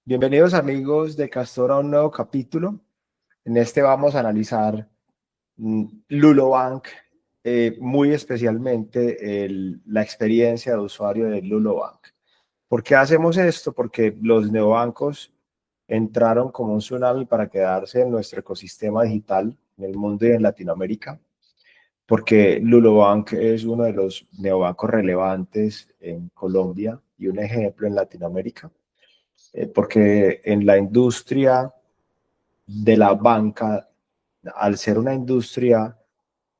Bienvenidos amigos de Castor a un nuevo capítulo. En este vamos a analizar Lulobank, muy especialmente la experiencia de usuario de Lulobank. ¿Por qué hacemos esto? Porque los neobancos entraron como un tsunami para quedarse en nuestro ecosistema digital, en el mundo y en Latinoamérica, porque Lulobank es uno de los neobancos relevantes en Colombia y un ejemplo en Latinoamérica. Porque en la industria de la banca, al ser una industria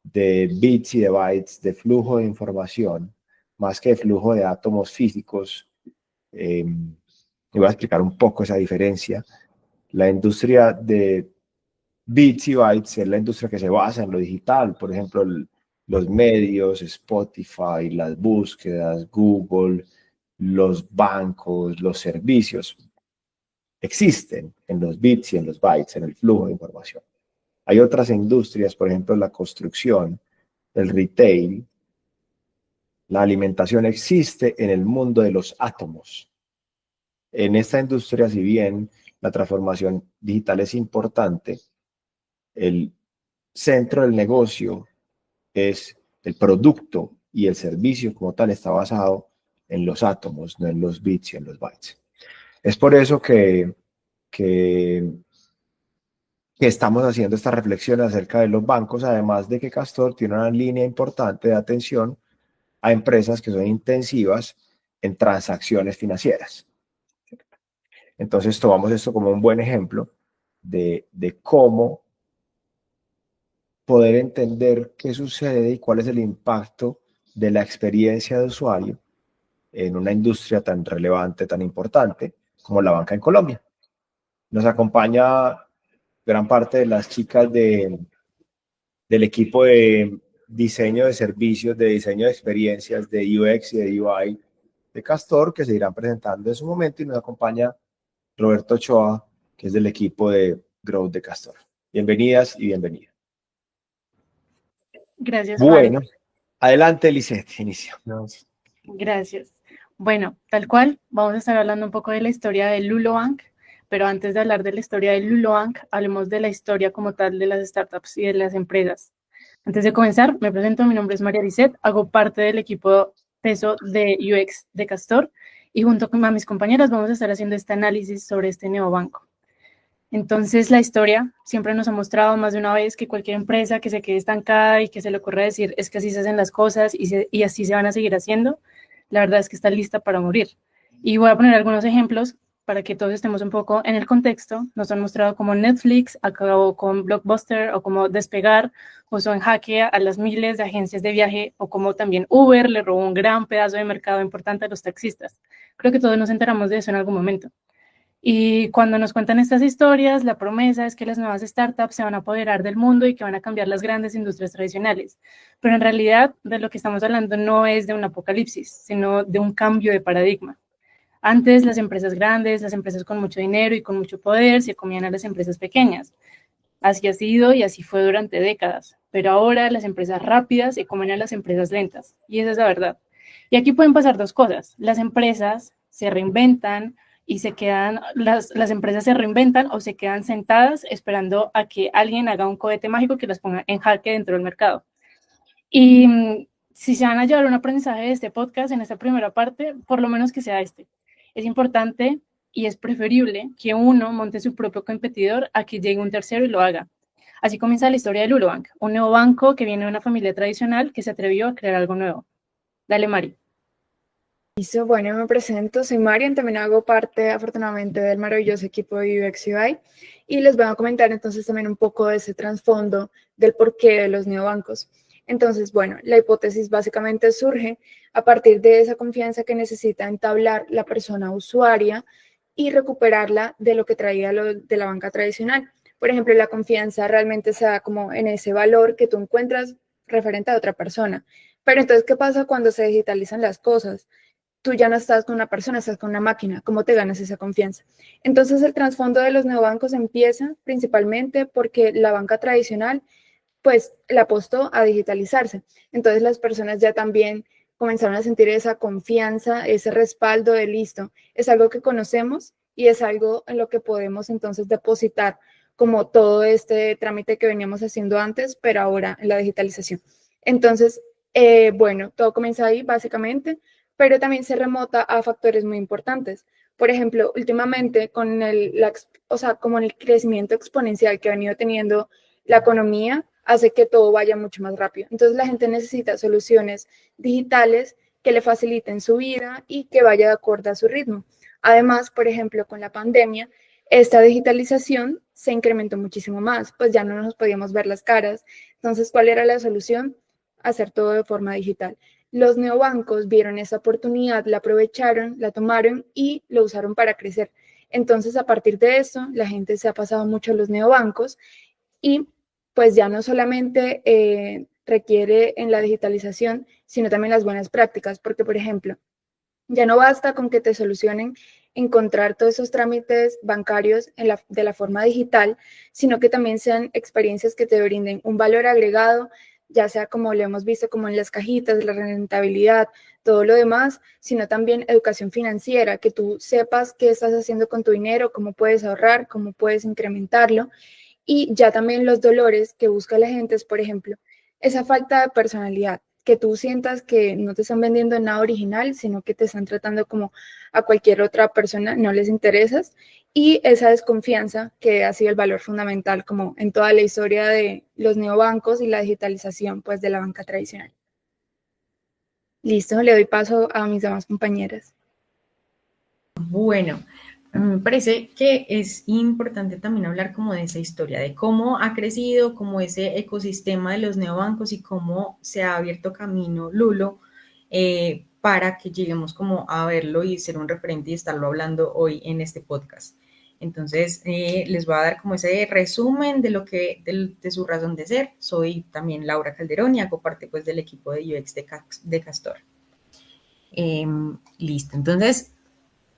de bits y de bytes, de flujo de información, más que de flujo de átomos físicos, voy a explicar un poco esa diferencia. La industria de bits y bytes es la industria que se basa en lo digital, por ejemplo, los medios, Spotify, las búsquedas, Google, los bancos, los servicios existen en los bits y en los bytes, en el flujo de información. Hay otras industrias, por ejemplo, la construcción, el retail, la alimentación existe en el mundo de los átomos. En esta industria, si bien la transformación digital es importante, el centro del negocio es el producto y el servicio como tal está basado en los átomos, no en los bits y en los bytes. Es por eso que estamos haciendo esta reflexión acerca de los bancos, además de que Castor tiene una línea importante de atención a empresas que son intensivas en transacciones financieras. Entonces tomamos esto como un buen ejemplo de cómo poder entender qué sucede y cuál es el impacto de la experiencia de usuario en una industria tan relevante, tan importante como la banca en Colombia. Nos acompaña gran parte de las chicas del equipo de diseño de servicios, de diseño de experiencias, de UX y de UI de Castor, que se irán presentando en su momento, y nos acompaña Roberto Ochoa, que es del equipo de Growth de Castor. Bienvenidas y bienvenidas. Gracias, Juan. Bueno, adelante, Lisette, inicia. Gracias. Bueno, tal cual, vamos a estar hablando un poco de la historia de Lulobank, pero antes de hablar de la historia de Lulobank, hablemos de la historia como tal de las startups y de las empresas. Antes de comenzar, me presento, mi nombre es María Lisette, hago parte del equipo peso de UX de Castor y junto con mis compañeras vamos a estar haciendo este análisis sobre este neobanco. Entonces, la historia siempre nos ha mostrado más de una vez que cualquier empresa que se quede estancada y que se le ocurra decir es que así se hacen las cosas y así se van a seguir haciendo, la verdad es que está lista para morir. Y voy a poner algunos ejemplos para que todos estemos un poco en el contexto. Nos han mostrado como Netflix acabó con Blockbuster o como Despegar puso en jaque a las miles de agencias de viaje o como también Uber le robó un gran pedazo de mercado importante a los taxistas. Creo que todos nos enteramos de eso en algún momento. Y cuando nos cuentan estas historias, la promesa es que las nuevas startups se van a apoderar del mundo y que van a cambiar las grandes industrias tradicionales. Pero en realidad, de lo que estamos hablando no es de un apocalipsis, sino de un cambio de paradigma. Antes, las empresas grandes, las empresas con mucho dinero y con mucho poder se comían a las empresas pequeñas. Así ha sido y así fue durante décadas. Pero ahora las empresas rápidas se comen a las empresas lentas. Y esa es la verdad. Y aquí pueden pasar dos cosas. Las empresas se reinventan y se quedan, las empresas se reinventan o se quedan sentadas esperando a que alguien haga un cohete mágico que las ponga en jaque dentro del mercado. Y si se van a llevar un aprendizaje de este podcast en esta primera parte, por lo menos que sea este. Es importante y es preferible que uno monte su propio competidor a que llegue un tercero y lo haga. Así comienza la historia de Lulobank, un nuevo banco que viene de una familia tradicional que se atrevió a crear algo nuevo. Dale, Mari. Listo, bueno, me presento, soy Marian, también hago parte afortunadamente del maravilloso equipo de UX UI y les voy a comentar entonces también un poco de ese trasfondo del porqué de los neobancos. Entonces, bueno, la hipótesis básicamente surge a partir de esa confianza que necesita entablar la persona usuaria y recuperarla de lo que traía de la banca tradicional. Por ejemplo, la confianza realmente se da como en ese valor que tú encuentras referente a otra persona. Pero entonces, ¿qué pasa cuando se digitalizan las cosas? Tú ya no estás con una persona, estás con una máquina. ¿Cómo te ganas esa confianza? Entonces, el trasfondo de los neobancos empieza principalmente porque la banca tradicional, pues, la apostó a digitalizarse. Entonces, las personas ya también comenzaron a sentir esa confianza, ese respaldo de listo. Es algo que conocemos y es algo en lo que podemos entonces depositar como todo este trámite que veníamos haciendo antes, pero ahora en la digitalización. Entonces, bueno, todo comienza ahí básicamente, pero también se remota a factores muy importantes. Por ejemplo, últimamente con como el crecimiento exponencial que ha venido teniendo la economía, hace que todo vaya mucho más rápido. Entonces la gente necesita soluciones digitales que le faciliten su vida y que vaya de acuerdo a su ritmo. Además, por ejemplo, con la pandemia, esta digitalización se incrementó muchísimo más, pues ya no nos podíamos ver las caras. Entonces, ¿cuál era la solución? Hacer todo de forma digital. Los neobancos vieron esa oportunidad, la aprovecharon, la tomaron y lo usaron para crecer. Entonces, a partir de eso, la gente se ha pasado mucho a los neobancos y pues ya no solamente requiere en la digitalización, sino también las buenas prácticas, porque, por ejemplo, ya no basta con que te solucionen encontrar todos esos trámites bancarios de la forma digital, sino que también sean experiencias que te brinden un valor agregado, ya sea como lo hemos visto, como en las cajitas, la rentabilidad, todo lo demás, sino también educación financiera, que tú sepas qué estás haciendo con tu dinero, cómo puedes ahorrar, cómo puedes incrementarlo. Y ya también los dolores que busca la gente es, por ejemplo, esa falta de personalidad, que tú sientas que no te están vendiendo nada original, sino que te están tratando como a cualquier otra persona, no les interesas, y esa desconfianza que ha sido el valor fundamental como en toda la historia de los neobancos y la digitalización pues de la banca tradicional. Listo, le doy paso a mis demás compañeras. Bueno, me parece que es importante también hablar como de esa historia, de cómo ha crecido, como ese ecosistema de los neobancos y cómo se ha abierto camino Lulo para que lleguemos como a verlo y ser un referente y estarlo hablando hoy en este podcast. Entonces, les voy a dar como ese resumen de de su razón de ser. Soy también Laura Calderón y hago parte pues del equipo de UX de Castor. Listo, entonces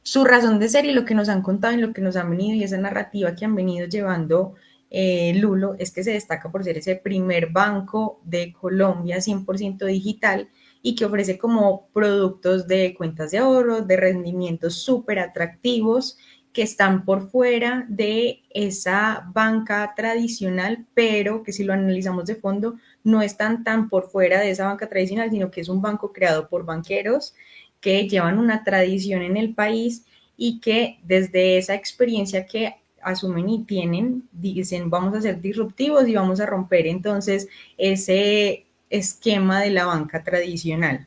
su razón de ser y lo que nos han contado y lo que nos han venido y esa narrativa que han venido llevando Lulo es que se destaca por ser ese primer banco de Colombia 100% digital y que ofrece como productos de cuentas de ahorro, de rendimientos súper atractivos que están por fuera de esa banca tradicional, pero que si lo analizamos de fondo no están tan por fuera de esa banca tradicional, sino que es un banco creado por banqueros que llevan una tradición en el país y que desde esa experiencia que asumen y tienen, dicen vamos a ser disruptivos y vamos a romper entonces ese esquema de la banca tradicional.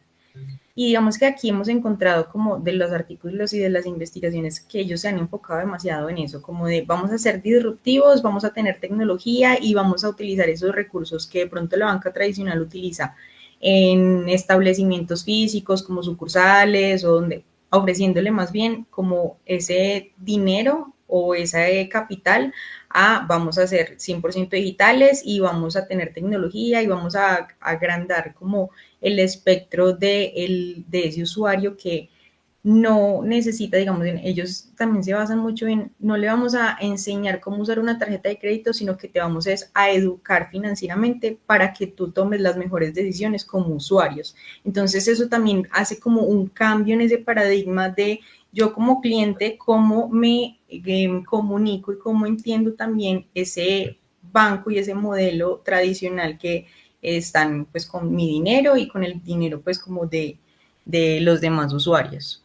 Y digamos que aquí hemos encontrado como de los artículos y de las investigaciones que ellos se han enfocado demasiado en eso, como de vamos a ser disruptivos, vamos a tener tecnología y vamos a utilizar esos recursos que de pronto la banca tradicional utiliza en establecimientos físicos como sucursales o donde ofreciéndole más bien como ese dinero o ese capital a vamos a ser 100% digitales y vamos a tener tecnología y vamos a agrandar como el espectro de ese usuario que no necesita, digamos, ellos también se basan mucho en, no le vamos a enseñar cómo usar una tarjeta de crédito, sino que te vamos a educar financieramente para que tú tomes las mejores decisiones como usuarios. Entonces eso también hace como un cambio en ese paradigma de yo como cliente, cómo me comunico y cómo entiendo también ese banco y ese modelo tradicional que están pues con mi dinero y con el dinero pues como de los demás usuarios.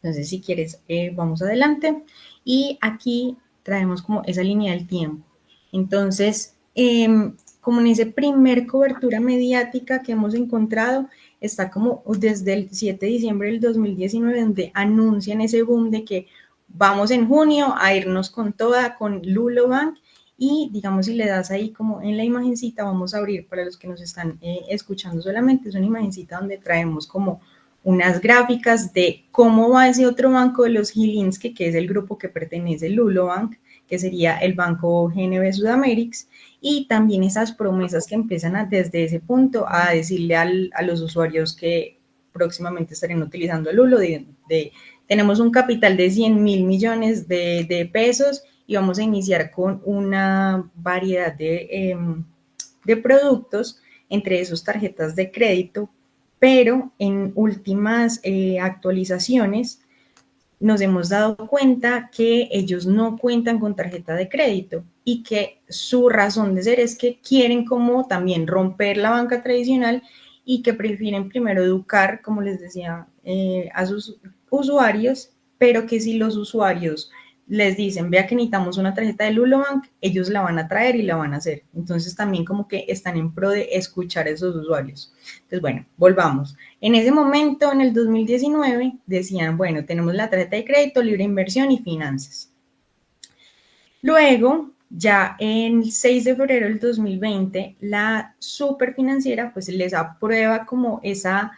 Entonces, si quieres, vamos adelante. Y aquí traemos como esa línea del tiempo. Entonces, como en esa primer cobertura mediática que hemos encontrado, está como desde el 7 de diciembre del 2019, donde anuncian ese boom de que vamos en junio a irnos con toda, con Lulo Bank. Y digamos, si le das ahí como en la imagencita, vamos a abrir para los que nos están escuchando solamente, es una imagencita donde traemos como unas gráficas de cómo va ese otro banco de los Gilinski, que es el grupo que pertenece al Lulo Bank, que sería el Banco GNB Sudamérica, y también esas promesas que empiezan desde ese punto a decirle a los usuarios que próximamente estarán utilizando el Lulo, tenemos un capital de 100 mil millones de pesos y vamos a iniciar con una variedad de productos, entre esos tarjetas de crédito, pero en últimas actualizaciones nos hemos dado cuenta que ellos no cuentan con tarjeta de crédito y que su razón de ser es que quieren como también romper la banca tradicional y que prefieren primero educar, como les decía, a sus usuarios, pero que si los usuarios les dicen, vea que necesitamos una tarjeta de Lulobank, ellos la van a traer y la van a hacer. Entonces también como que están en pro de escuchar a esos usuarios. Entonces, bueno, volvamos. En ese momento, en el 2019, decían, bueno, tenemos la tarjeta de crédito, libre inversión y finanzas. Luego, ya en el 6 de febrero del 2020, la superfinanciera pues les aprueba como esa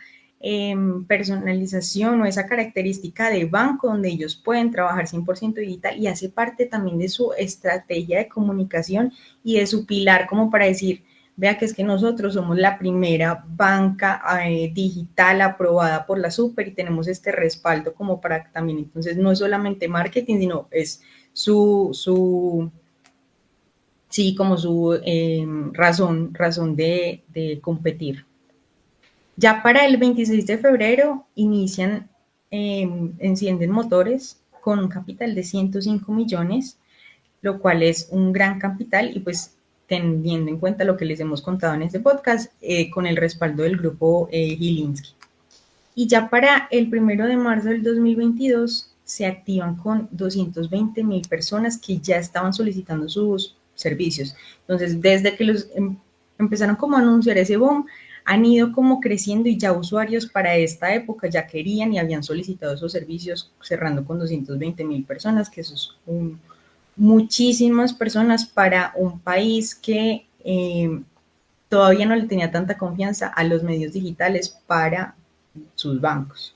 personalización o esa característica de banco donde ellos pueden trabajar 100% digital y hace parte también de su estrategia de comunicación y de su pilar como para decir, vea que es que nosotros somos la primera banca digital aprobada por la super y tenemos este respaldo como para también, entonces no es solamente marketing, sino es sí, como su razón de competir. Ya para el 26 de febrero inician, encienden motores con un capital de 105 millones, lo cual es un gran capital y pues teniendo en cuenta lo que les hemos contado en este podcast, con el respaldo del grupo Gilinski. Y ya para el 1 de marzo del 2022 se activan con 220,000 personas que ya estaban solicitando sus servicios. Entonces, desde que los empezaron como a anunciar ese boom, han ido como creciendo y ya usuarios para esta época ya querían y habían solicitado esos servicios, cerrando con 220,000 personas, que eso es muchísimas personas para un país que todavía no le tenía tanta confianza a los medios digitales para sus bancos.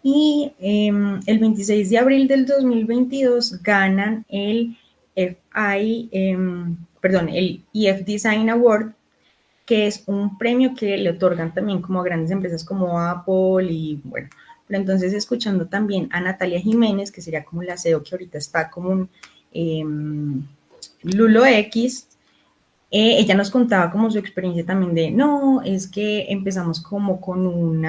Y el 26 de abril del 2022 ganan el EF Design Award, que es un premio que le otorgan también como a grandes empresas como Apple y bueno, pero entonces escuchando también a Natalia Jiménez, que sería como la CEO que ahorita está como un Lulo X, ella nos contaba como su experiencia también de, no, es que empezamos como con un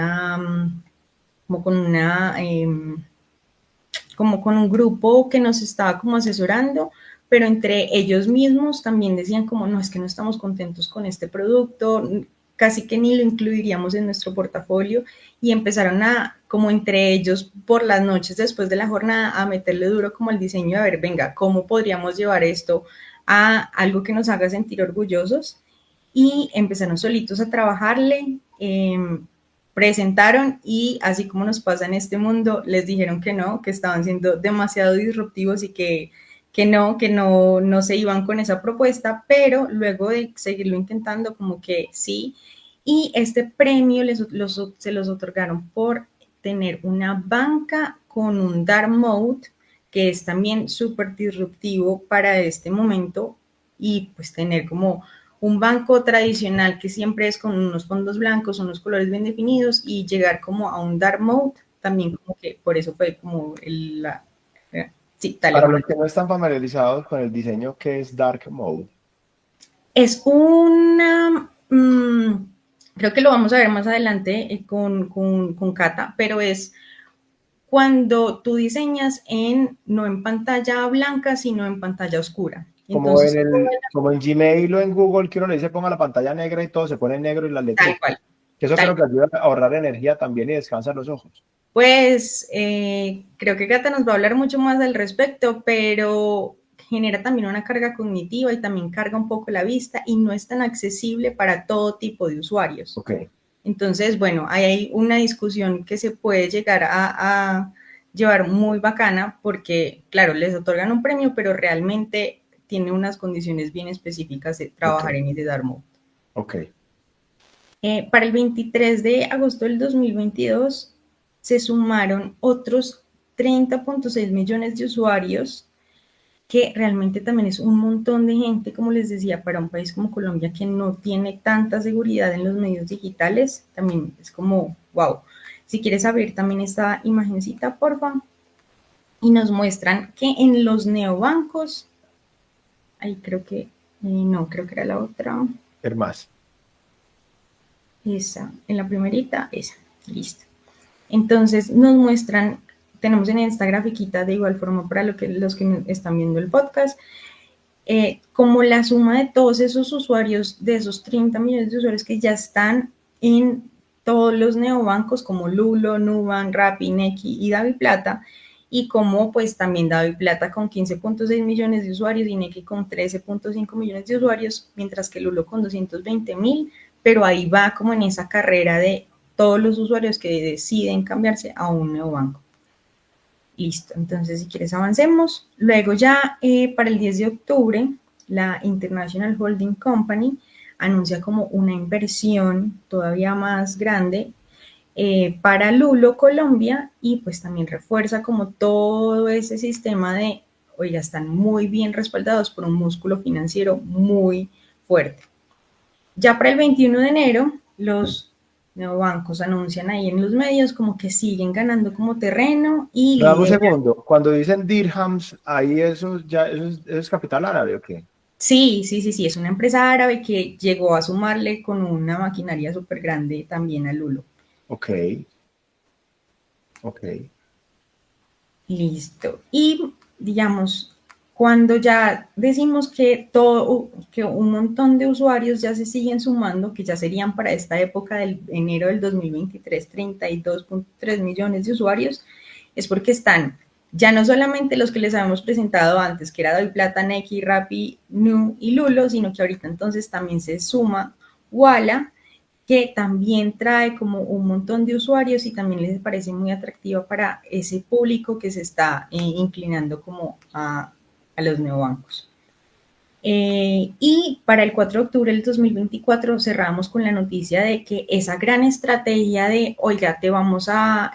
grupo que nos estaba como asesorando, pero entre ellos mismos también decían como, no, es que no estamos contentos con este producto, casi que ni lo incluiríamos en nuestro portafolio y empezaron a, como entre ellos, por las noches después de la jornada, a meterle duro como el diseño, a ver, venga, ¿cómo podríamos llevar esto a algo que nos haga sentir orgullosos? Y empezaron solitos a trabajarle, presentaron y así como nos pasa en este mundo, les dijeron que no, que estaban siendo demasiado disruptivos y que no se iban con esa propuesta, pero luego de seguirlo intentando, como que sí, y este premio se los otorgaron por tener una banca con un dark mode, que es también súper disruptivo para este momento, y pues tener como un banco tradicional que siempre es con unos fondos blancos, unos colores bien definidos, y llegar como a un dark mode, también como que por eso fue como sí, Para los que no están familiarizados con el diseño, ¿qué es Dark Mode? Es creo que lo vamos a ver más adelante con Cata, pero es cuando tú diseñas no en pantalla blanca, sino en pantalla oscura. Entonces, como en Gmail o en Google, que uno le dice ponga la pantalla negra y todo se pone negro y las letras. Tal cual. Que eso creo que ayuda a ahorrar energía también y descansar los ojos. Pues creo que Cata nos va a hablar mucho más al respecto, pero genera también una carga cognitiva y también carga un poco la vista y no es tan accesible para todo tipo de usuarios. Okay. Entonces, bueno, hay una discusión que se puede llegar a llevar muy bacana porque, claro, les otorgan un premio, pero realmente tiene unas condiciones bien específicas de trabajar en ese dark mode. Ok. Para el 23 de agosto del 2022 se sumaron otros 30.6 millones de usuarios, que realmente también es un montón de gente, como les decía, para un país como Colombia que no tiene tanta seguridad en los medios digitales, también es como, wow. Si quieres abrir también esta imagencita, porfa, y nos muestran que en los neobancos, ahí creo que, no, creo que era la otra. Ver más. Esa, en la primerita, esa, listo. Entonces nos muestran tenemos en esta grafiquita de igual forma para los que están viendo el podcast, como la suma de todos esos usuarios, de esos 30 millones de usuarios que ya están en todos los neobancos como Lulo, Nubank, Rappi, Nequi y DaviPlata, y como pues también DaviPlata con 15.6 millones de usuarios y Nequi con 13.5 millones de usuarios, mientras que Lulo con 220.000, pero ahí va como en esa carrera de todos los usuarios que deciden cambiarse a un neobanco. Listo, entonces si quieres avancemos. Luego ya para el 10 de octubre, la International Holding Company anuncia como una inversión todavía más grande para Lulo Colombia, y pues también refuerza como todo ese sistema de, oiga, están muy bien respaldados por un músculo financiero muy fuerte. Ya para el 21 de enero, los neobancos anuncian ahí en los medios como que siguen ganando como terreno y Dame un segundo, cuando dicen dirhams, ahí eso es capital árabe o qué? Sí, es una empresa árabe que llegó a sumarle con una maquinaria súper grande también a Lulo. Ok, ok. Listo. Y digamos, cuando ya decimos que un montón de usuarios ya se siguen sumando, que ya serían para esta época del enero del 2023, 32.3 millones de usuarios, es porque están ya no solamente los que les habíamos presentado antes, que era DaviPlata, Nequi, Rappi, Nu y Lulo, sino que ahorita entonces también se suma Ualá, que también trae como un montón de usuarios y también les parece muy atractiva para ese público que se está inclinando como a los neobancos. Y para el 4 de octubre del 2024 cerramos con la noticia de que esa gran estrategia de, oiga, te vamos a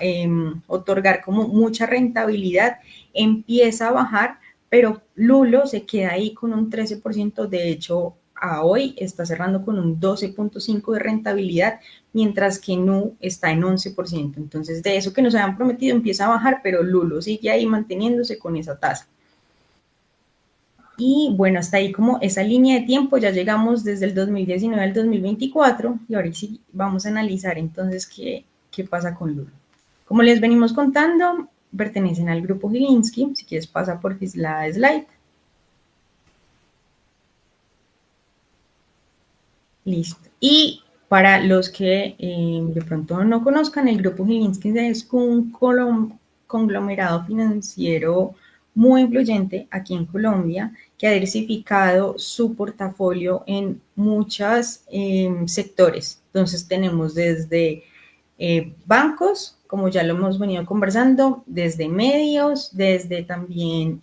otorgar como mucha rentabilidad, empieza a bajar, pero Lulo se queda ahí con un 13%, de hecho, a hoy está cerrando con un 12.5% de rentabilidad, mientras que Nu está en 11%. Entonces, de eso que nos habían prometido empieza a bajar, pero Lulo sigue ahí manteniéndose con esa tasa. Y bueno, hasta ahí como esa línea de tiempo, ya llegamos desde el 2019 al 2024 y ahora sí vamos a analizar entonces qué pasa con Lulo. Como les venimos contando, pertenecen al grupo Gilinski. Si quieres pasa por la slide. Listo. Y para los que de pronto no conozcan, el grupo Gilinski es un conglomerado financiero muy influyente aquí en Colombia, que ha diversificado su portafolio en muchos sectores. Entonces tenemos desde bancos, como ya lo hemos venido conversando, desde medios, desde también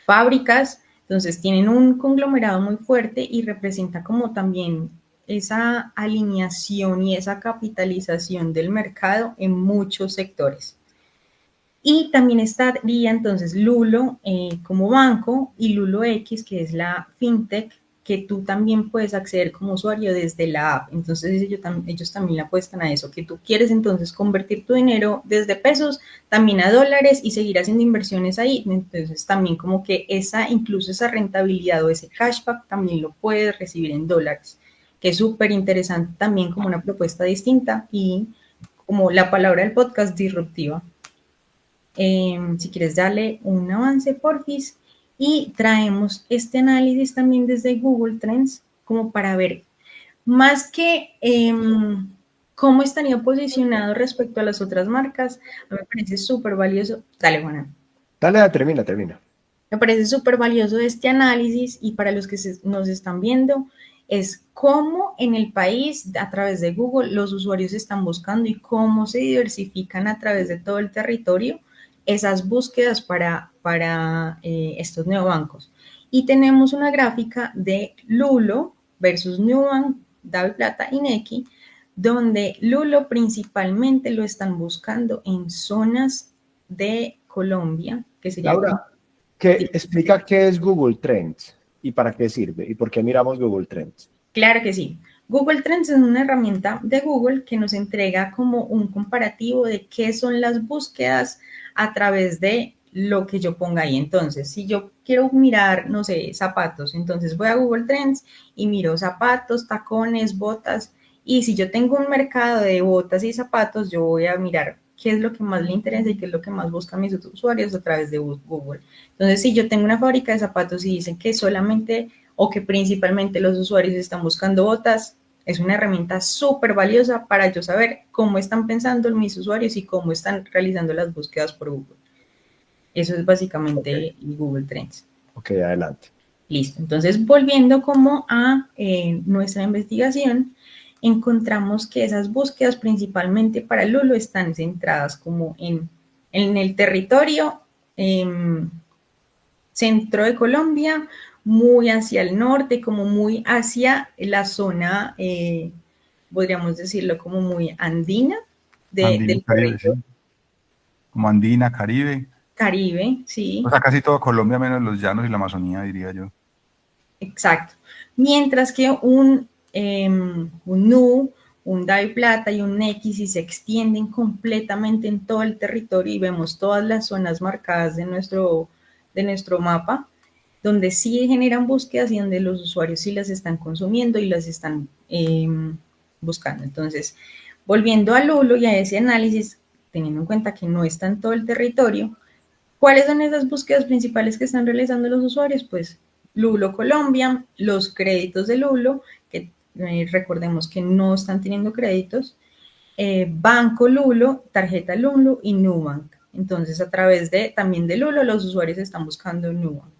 fábricas. Entonces tienen un conglomerado muy fuerte y representa como también esa alineación y esa capitalización del mercado en muchos sectores. Y también estaría entonces Lulo como banco y Lulo X, que es la fintech, que tú también puedes acceder como usuario desde la app. Entonces ellos también le apuestan a eso, que tú quieres entonces convertir tu dinero desde pesos también a dólares y seguir haciendo inversiones ahí. Entonces también como que incluso esa rentabilidad o ese cashback también lo puedes recibir en dólares, que es súper interesante también como una propuesta distinta y como la palabra del podcast, disruptiva. Si quieres darle un avance, porfis. Y traemos este análisis también desde Google Trends, como para ver más que cómo estaría posicionado respecto a las otras marcas. Me parece súper valioso. Dale, Juana. Dale, termina. Me parece súper valioso este análisis, y para los que nos están viendo, es cómo en el país, a través de Google, los usuarios están buscando y cómo se diversifican a través de todo el territorio esas búsquedas para estos neobancos. Y tenemos una gráfica de Lulo versus Nubank, DaviPlata y Nequi, donde Lulo principalmente lo están buscando en zonas de Colombia, que sería... Laura, explica qué es Google Trends y para qué sirve y por qué miramos Google Trends. Claro que sí. Google Trends es una herramienta de Google que nos entrega como un comparativo de qué son las búsquedas a través de lo que yo ponga ahí. Entonces, si yo quiero mirar, no sé, zapatos, entonces voy a Google Trends y miro zapatos, tacones, botas. Y si yo tengo un mercado de botas y zapatos, yo voy a mirar qué es lo que más le interesa y qué es lo que más buscan mis usuarios a través de Google. Entonces, si yo tengo una fábrica de zapatos y dicen que solamente o que principalmente los usuarios están buscando botas, es una herramienta súper valiosa para yo saber cómo están pensando mis usuarios y cómo están realizando las búsquedas por Google. Eso es básicamente Google Trends. Ok, adelante. Listo. Entonces, volviendo como a nuestra investigación, encontramos que esas búsquedas principalmente para Lulo están centradas como en el territorio centro de Colombia, muy hacia el norte, como muy hacia la zona, podríamos decirlo como muy andina Andina, del Caribe, sí. territorio. Como Andina, Caribe. Caribe, sí. O sea, casi todo Colombia menos los llanos y la Amazonía, diría yo. Exacto. Mientras que un NU, un DAI Plata y un X si se extienden completamente en todo el territorio y vemos todas las zonas marcadas de nuestro mapa, donde sí generan búsquedas y donde los usuarios sí las están consumiendo y las están buscando. Entonces, volviendo a Lulo y a ese análisis, teniendo en cuenta que no está en todo el territorio, ¿cuáles son esas búsquedas principales que están realizando los usuarios? Pues Lulo Colombia, los créditos de Lulo, que recordemos que no están teniendo créditos, Banco Lulo, tarjeta Lulo y Nubank. Entonces, a través también de Lulo, los usuarios están buscando Nubank.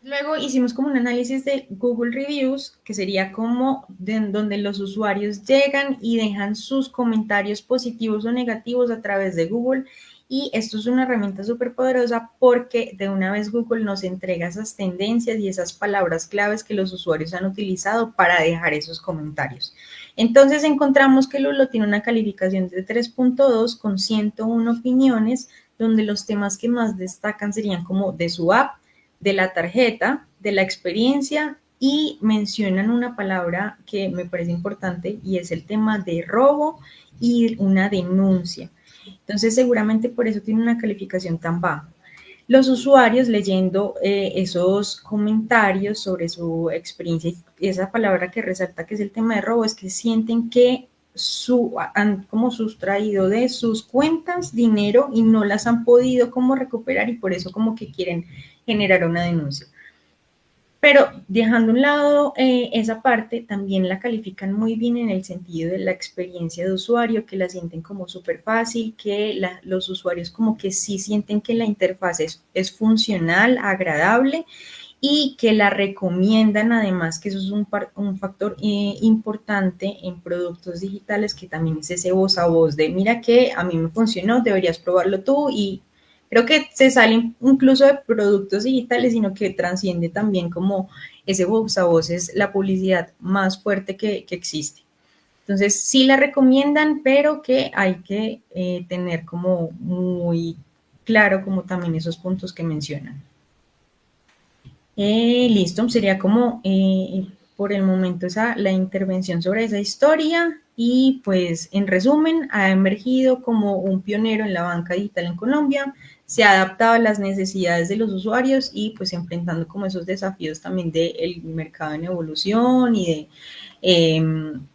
Luego hicimos como un análisis de Google Reviews, que sería como donde los usuarios llegan y dejan sus comentarios positivos o negativos a través de Google. Y esto es una herramienta súper poderosa porque de una vez Google nos entrega esas tendencias y esas palabras claves que los usuarios han utilizado para dejar esos comentarios. Entonces encontramos que Lulo tiene una calificación de 3.2 con 101 opiniones, donde los temas que más destacan serían como de su app, de la tarjeta, de la experiencia y mencionan una palabra que me parece importante y es el tema de robo y una denuncia. Entonces, seguramente por eso tiene una calificación tan baja. Los usuarios leyendo esos comentarios sobre su experiencia, y esa palabra que resalta que es el tema de robo, es que sienten que han como sustraído de sus cuentas dinero y no las han podido como recuperar y por eso como que quieren generar una denuncia. Pero dejando a un lado esa parte, también la califican muy bien en el sentido de la experiencia de usuario, que la sienten como súper fácil, que los usuarios como que sí sienten que la interfaz es funcional, agradable y que la recomiendan además, que eso es un factor importante en productos digitales, que también es ese voz a voz de mira que a mí me funcionó, deberías probarlo tú y creo que se salen incluso de productos digitales, sino que transciende también como ese voz a voz, es la publicidad más fuerte que existe. Entonces, sí la recomiendan, pero que hay que tener como muy claro como también esos puntos que mencionan. Listo, sería como por el momento la intervención sobre esa historia y pues en resumen ha emergido como un pionero en la banca digital en Colombia, se ha adaptado a las necesidades de los usuarios y pues enfrentando como esos desafíos también del mercado en evolución y de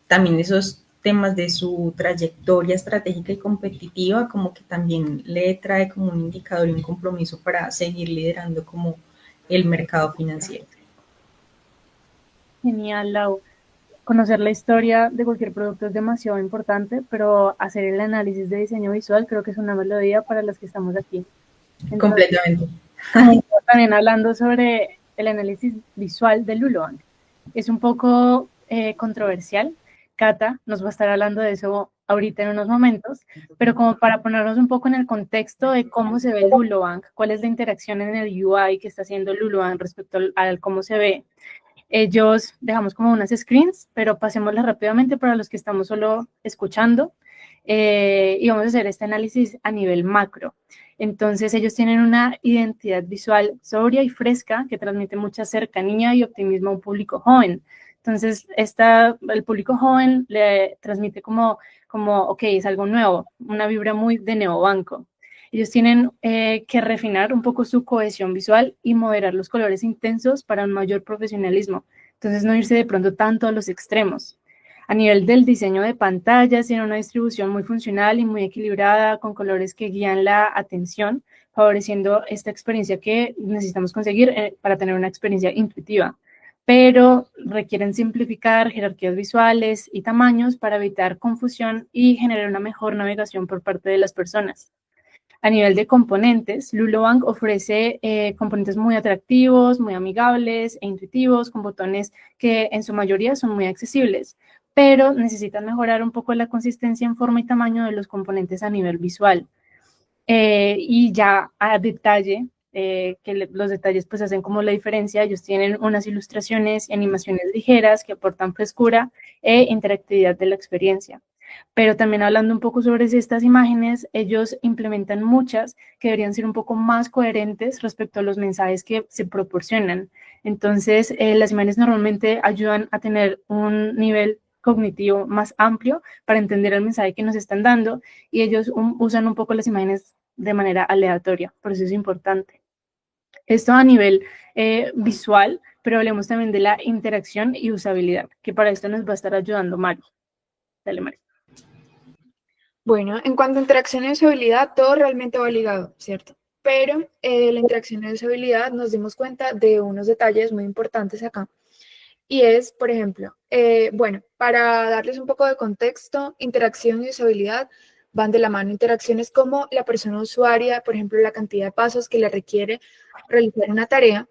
también esos temas de su trayectoria estratégica y competitiva, como que también le trae como un indicador y un compromiso para seguir liderando como el mercado financiero. Genial, Lau. Conocer la historia de cualquier producto es demasiado importante, pero hacer el análisis de diseño visual creo que es una melodía para los que estamos aquí. Entonces, completamente. También hablando sobre el análisis visual de Lulo Bank. Es un poco controversial. Cata nos va a estar hablando de eso ahorita en unos momentos, pero como para ponernos un poco en el contexto de cómo se ve Lulo Bank, cuál es la interacción en el UI que está haciendo Lulo Bank respecto al cómo se ve. Ellos dejamos como unas screens, pero pasémoslas rápidamente para los que estamos solo escuchando y vamos a hacer este análisis a nivel macro. Entonces ellos tienen una identidad visual sobria y fresca que transmite mucha cercanía y optimismo a un público joven. Entonces el público joven le transmite como ok, es algo nuevo, una vibra muy de neobanco. Ellos tienen que refinar un poco su cohesión visual y moderar los colores intensos para un mayor profesionalismo. Entonces, no irse de pronto tanto a los extremos. A nivel del diseño de pantallas, tiene una distribución muy funcional y muy equilibrada, con colores que guían la atención, favoreciendo esta experiencia que necesitamos conseguir para tener una experiencia intuitiva. Pero requieren simplificar jerarquías visuales y tamaños para evitar confusión y generar una mejor navegación por parte de las personas. A nivel de componentes, Lulobank ofrece componentes muy atractivos, muy amigables e intuitivos, con botones que en su mayoría son muy accesibles, pero necesitan mejorar un poco la consistencia en forma y tamaño de los componentes a nivel visual. Y ya a detalle, los detalles pues hacen como la diferencia. Ellos tienen unas ilustraciones y animaciones ligeras que aportan frescura e interactividad de la experiencia. Pero también hablando un poco sobre estas imágenes, ellos implementan muchas que deberían ser un poco más coherentes respecto a los mensajes que se proporcionan. Entonces, las imágenes normalmente ayudan a tener un nivel cognitivo más amplio para entender el mensaje que nos están dando, y ellos usan un poco las imágenes de manera aleatoria, por eso es importante. Esto a nivel visual, pero hablemos también de la interacción y usabilidad, que para esto nos va a estar ayudando Mari. Dale, Mari. Bueno, en cuanto a interacción y usabilidad, todo realmente va ligado, ¿cierto? Pero la interacción y usabilidad nos dimos cuenta de unos detalles muy importantes acá. Y es, por ejemplo, bueno, para darles un poco de contexto, interacción y usabilidad van de la mano. Interacción es como la persona usuaria, por ejemplo, la cantidad de pasos que le requiere realizar una tarea,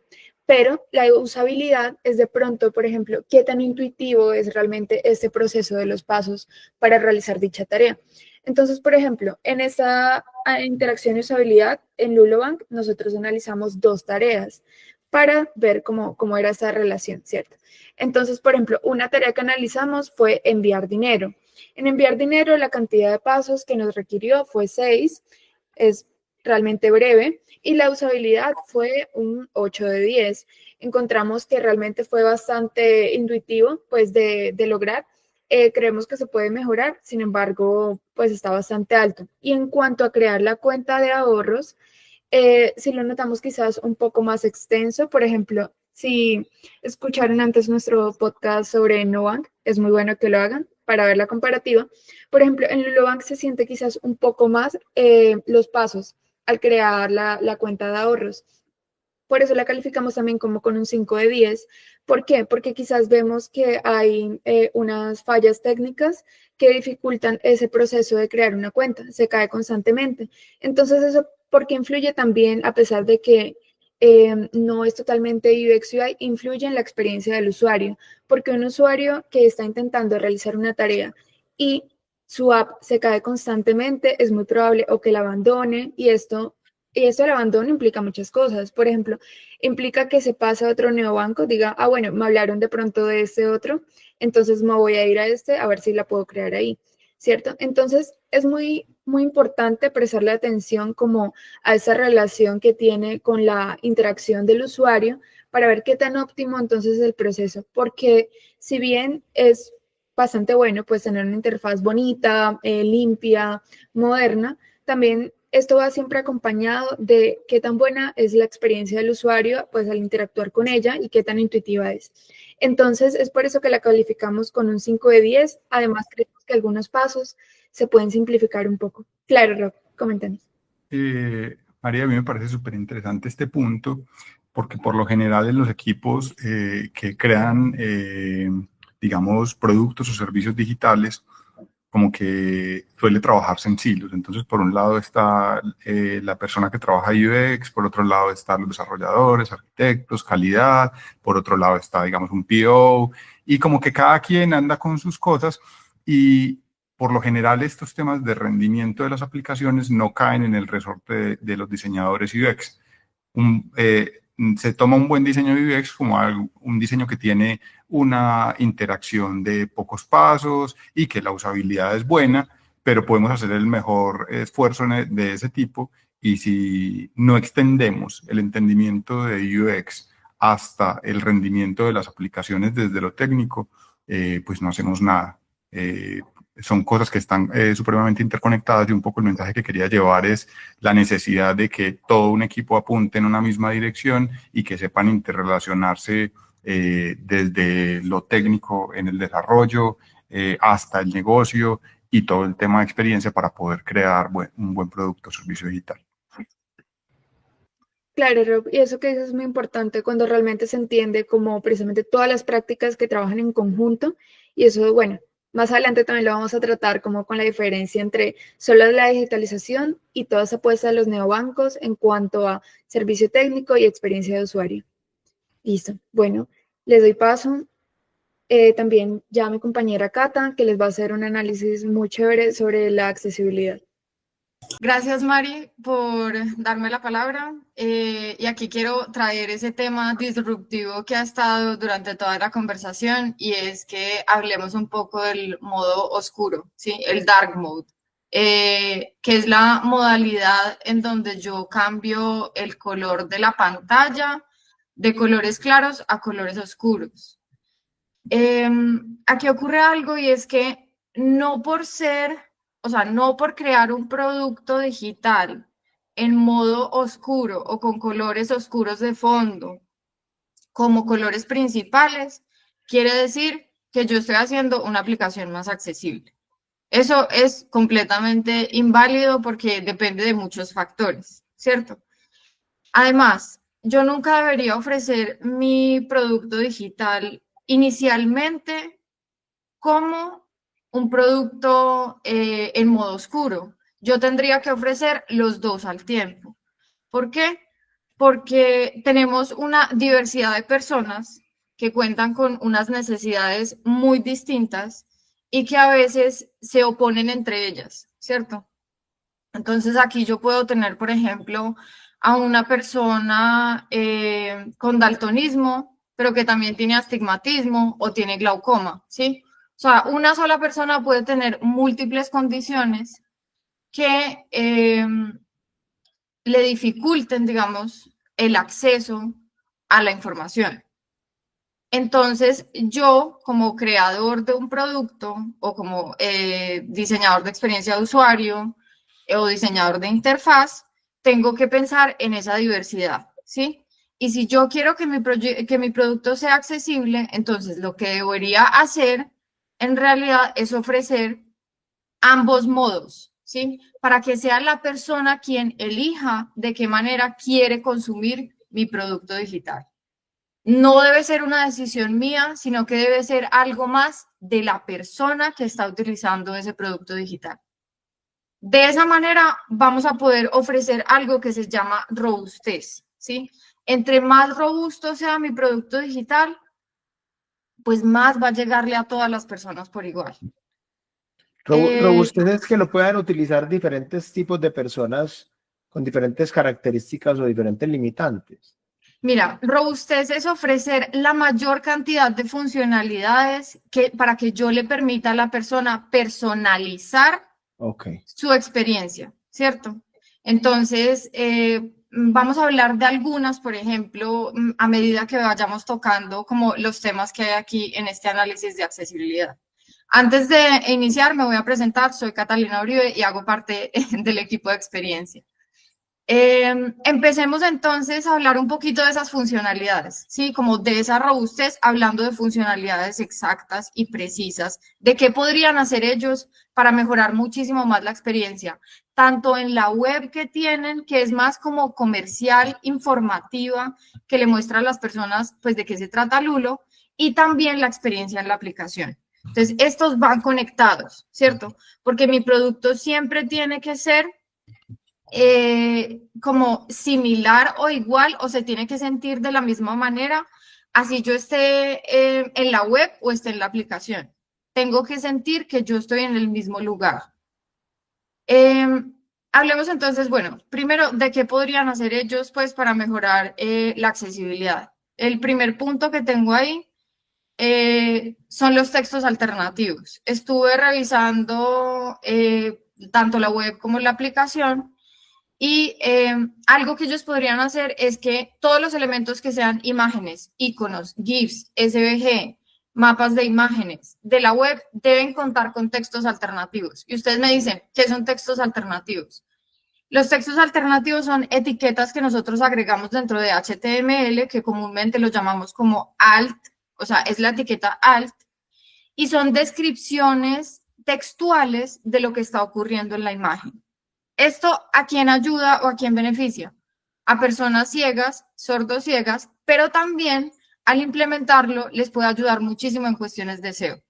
pero la usabilidad es de pronto, por ejemplo, qué tan intuitivo es realmente este proceso de los pasos para realizar dicha tarea. Entonces, por ejemplo, en esta interacción y usabilidad, en Lulobank, nosotros analizamos 2 tareas para ver cómo era esa relación, ¿cierto? Entonces, por ejemplo, una tarea que analizamos fue enviar dinero. En enviar dinero, la cantidad de pasos que nos requirió fue 6, es realmente breve, y la usabilidad fue un 8 de 10. Encontramos que realmente fue bastante intuitivo, pues, de lograr. Creemos que se puede mejorar, sin embargo, pues está bastante alto. Y en cuanto a crear la cuenta de ahorros, si lo notamos quizás un poco más extenso. Por ejemplo, si escucharon antes nuestro podcast sobre Nubank, es muy bueno que lo hagan para ver la comparativa. Por ejemplo, en Nubank se siente quizás un poco más los pasos al crear la cuenta de ahorros. Por eso la calificamos también como con un 5 de 10. ¿Por qué? Porque quizás vemos que hay unas fallas técnicas que dificultan ese proceso de crear una cuenta. Se cae constantemente. Entonces, eso porque influye también, a pesar de que no es totalmente UX UI, influye en la experiencia del usuario. Porque un usuario que está intentando realizar una tarea y su app se cae constantemente, es muy probable o que la abandone, y esto del abandono implica muchas cosas. Por ejemplo, implica que se pase a otro neobanco, diga, bueno, me hablaron de pronto de este otro, entonces me voy a ir a este a ver si la puedo crear ahí, ¿cierto? Entonces, es muy, muy importante prestarle atención como a esa relación que tiene con la interacción del usuario para ver qué tan óptimo entonces es el proceso, porque si bien es bastante bueno, pues tener una interfaz bonita, limpia, moderna, también esto va siempre acompañado de qué tan buena es la experiencia del usuario, pues al interactuar con ella, y qué tan intuitiva es. Entonces, es por eso que la calificamos con un 5 de 10. Además, creemos que algunos pasos se pueden simplificar un poco. Claro, Rob, coméntanos. María, a mí me parece súper interesante este punto, porque por lo general en los equipos que crean, digamos, productos o servicios digitales, como que suele trabajarse en silos. Entonces, por un lado está la persona que trabaja UX, por otro lado están los desarrolladores, arquitectos, calidad, por otro lado está, digamos, un PO, y como que cada quien anda con sus cosas, y por lo general estos temas de rendimiento de las aplicaciones no caen en el resorte de los diseñadores UX. Se toma un buen diseño de UX como un diseño que tiene una interacción de pocos pasos y que la usabilidad es buena, pero podemos hacer el mejor esfuerzo de ese tipo, y si no extendemos el entendimiento de UX hasta el rendimiento de las aplicaciones desde lo técnico, pues no hacemos nada. Son cosas que están supremamente interconectadas, y un poco el mensaje que quería llevar es la necesidad de que todo un equipo apunte en una misma dirección y que sepan interrelacionarse desde lo técnico en el desarrollo, hasta el negocio y todo el tema de experiencia para poder crear un buen producto o servicio digital. Claro, Rob, y eso que dices es muy importante cuando realmente se entiende como precisamente todas las prácticas que trabajan en conjunto y eso, bueno, más adelante también lo vamos a tratar como con la diferencia entre solo la digitalización y toda esa apuesta de los neobancos en cuanto a servicio técnico y experiencia de usuario. Listo. Bueno, les doy paso. También ya a mi compañera Cata, que les va a hacer un análisis muy chévere sobre la accesibilidad. Gracias, Mari, por darme la palabra. Y aquí quiero traer ese tema disruptivo que ha estado durante toda la conversación y es que hablemos un poco del modo oscuro, ¿sí? El dark mode, que es la modalidad en donde yo cambio el color de la pantalla de colores claros a colores oscuros. Aquí ocurre algo y es que no por crear un producto digital en modo oscuro o con colores oscuros de fondo como colores principales, quiere decir que yo estoy haciendo una aplicación más accesible. Eso es completamente inválido porque depende de muchos factores, ¿cierto? Además, yo nunca debería ofrecer mi producto digital inicialmente como un producto en modo oscuro. Yo tendría que ofrecer los dos al tiempo. ¿Por qué? Porque tenemos una diversidad de personas que cuentan con unas necesidades muy distintas y que a veces se oponen entre ellas, ¿cierto? Entonces aquí yo puedo tener, por ejemplo, a una persona con daltonismo, pero que también tiene astigmatismo o tiene glaucoma, ¿sí? O sea, una sola persona puede tener múltiples condiciones que le dificulten, digamos, el acceso a la información. Entonces, yo como creador de un producto o como diseñador de experiencia de usuario o diseñador de interfaz, tengo que pensar en esa diversidad, ¿sí? Y si yo quiero que mi producto sea accesible, entonces lo que debería hacer en realidad es ofrecer ambos modos, ¿sí? Para que sea la persona quien elija de qué manera quiere consumir mi producto digital. No debe ser una decisión mía, sino que debe ser algo más de la persona que está utilizando ese producto digital. De esa manera vamos a poder ofrecer algo que se llama robustez, ¿sí? Entre más robusto sea mi producto digital, pues más va a llegarle a todas las personas por igual. Robustez es que lo puedan utilizar diferentes tipos de personas con diferentes características o diferentes limitantes. Mira, robustez es ofrecer la mayor cantidad de funcionalidades para que yo le permita a la persona personalizar su experiencia, ¿cierto? Entonces, vamos a hablar de algunas, por ejemplo, a medida que vayamos tocando como los temas que hay aquí en este análisis de accesibilidad. Antes de iniciar, me voy a presentar, soy Catalina Uribe y hago parte del equipo de experiencia. Empecemos entonces a hablar un poquito de esas funcionalidades, ¿sí? Como de esa robustez, hablando de funcionalidades exactas y precisas, de qué podrían hacer ellos para mejorar muchísimo más la experiencia, tanto en la web que tienen, que es más como comercial, informativa, que le muestra a las personas, pues, de qué se trata Lulo, y también la experiencia en la aplicación. Entonces, estos van conectados, ¿cierto? Porque mi producto siempre tiene que ser como similar o igual o se tiene que sentir de la misma manera, así yo esté en la web o esté en la aplicación. Tengo que sentir que yo estoy en el mismo lugar. Hablemos entonces, bueno, primero de qué podrían hacer ellos pues para mejorar la accesibilidad. El primer punto que tengo ahí son los textos alternativos. Estuve revisando tanto la web como la aplicación. Y algo que ellos podrían hacer es que todos los elementos que sean imágenes, iconos, GIFs, SVG, mapas de imágenes de la web deben contar con textos alternativos. Y ustedes me dicen, ¿qué son textos alternativos? Los textos alternativos son etiquetas que nosotros agregamos dentro de HTML, que comúnmente los llamamos como alt, o sea, es la etiqueta alt, y son descripciones textuales de lo que está ocurriendo en la imagen. ¿Esto a quién ayuda o a quién beneficia? A personas ciegas, sordociegas, pero también al implementarlo les puede ayudar muchísimo en cuestiones de SEO.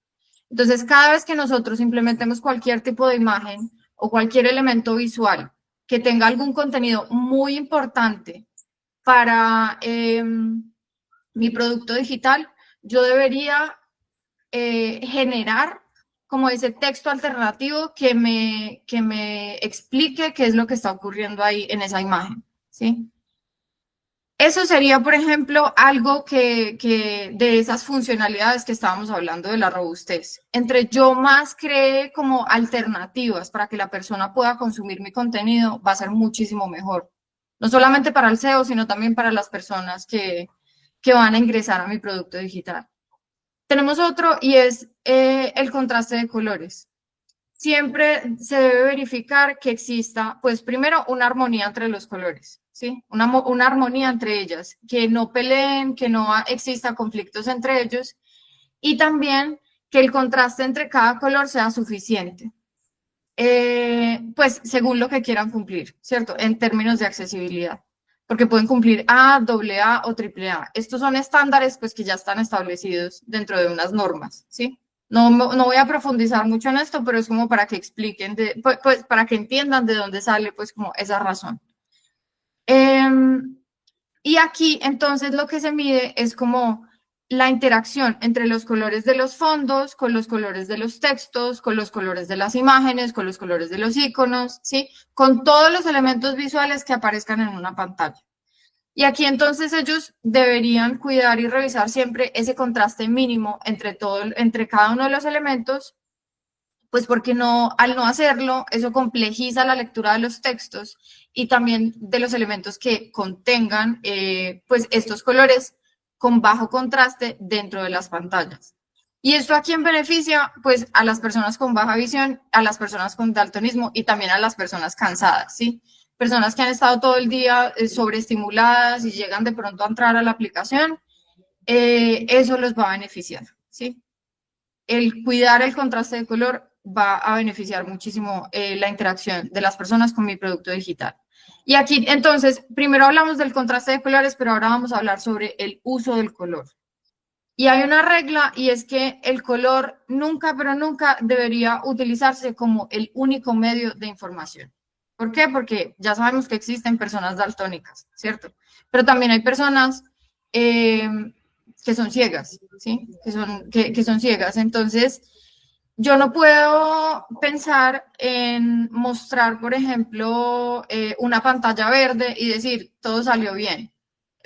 Entonces, cada vez que nosotros implementemos cualquier tipo de imagen o cualquier elemento visual que tenga algún contenido muy importante para mi producto digital, yo debería generar como ese texto alternativo que me explique qué es lo que está ocurriendo ahí en esa imagen, ¿sí? Eso sería, por ejemplo, algo que de esas funcionalidades que estábamos hablando de la robustez. Entre yo más cree como alternativas para que la persona pueda consumir mi contenido, va a ser muchísimo mejor. No solamente para el SEO, sino también para las personas que van a ingresar a mi producto digital. Tenemos otro y es el contraste de colores. Siempre se debe verificar que exista, pues primero, una armonía entre los colores, ¿sí? Una armonía entre ellas, que no peleen, que no exista conflictos entre ellos y también que el contraste entre cada color sea suficiente, pues según lo que quieran cumplir, ¿cierto? En términos de accesibilidad, porque pueden cumplir A, AA o AAA. Estos son estándares, pues que ya están establecidos dentro de unas normas, ¿sí? No voy a profundizar mucho en esto, pero es como para que expliquen, pues para que entiendan de dónde sale pues como esa razón. Y aquí entonces lo que se mide es como la interacción entre los colores de los fondos, con los colores de los textos, con los colores de las imágenes, con los colores de los iconos, ¿sí? Con todos los elementos visuales que aparezcan en una pantalla. Y aquí entonces ellos deberían cuidar y revisar siempre ese contraste mínimo entre cada uno de los elementos, pues porque al no hacerlo, eso complejiza la lectura de los textos y también de los elementos que contengan pues estos colores con bajo contraste dentro de las pantallas. ¿Y esto a quién beneficia? Pues a las personas con baja visión, a las personas con daltonismo y también a las personas cansadas, ¿sí? Personas que han estado todo el día sobreestimuladas y llegan de pronto a entrar a la aplicación, eso los va a beneficiar, ¿sí? El cuidar el contraste de color va a beneficiar muchísimo la interacción de las personas con mi producto digital. Y aquí, entonces, primero hablamos del contraste de colores, pero ahora vamos a hablar sobre el uso del color. Y hay una regla y es que el color nunca, pero nunca debería utilizarse como el único medio de información. ¿Por qué? Porque ya sabemos que existen personas daltónicas, ¿cierto? Pero también hay personas que son ciegas, ¿sí? Que son ciegas. Entonces, yo no puedo pensar en mostrar, por ejemplo, una pantalla verde y decir, todo salió bien,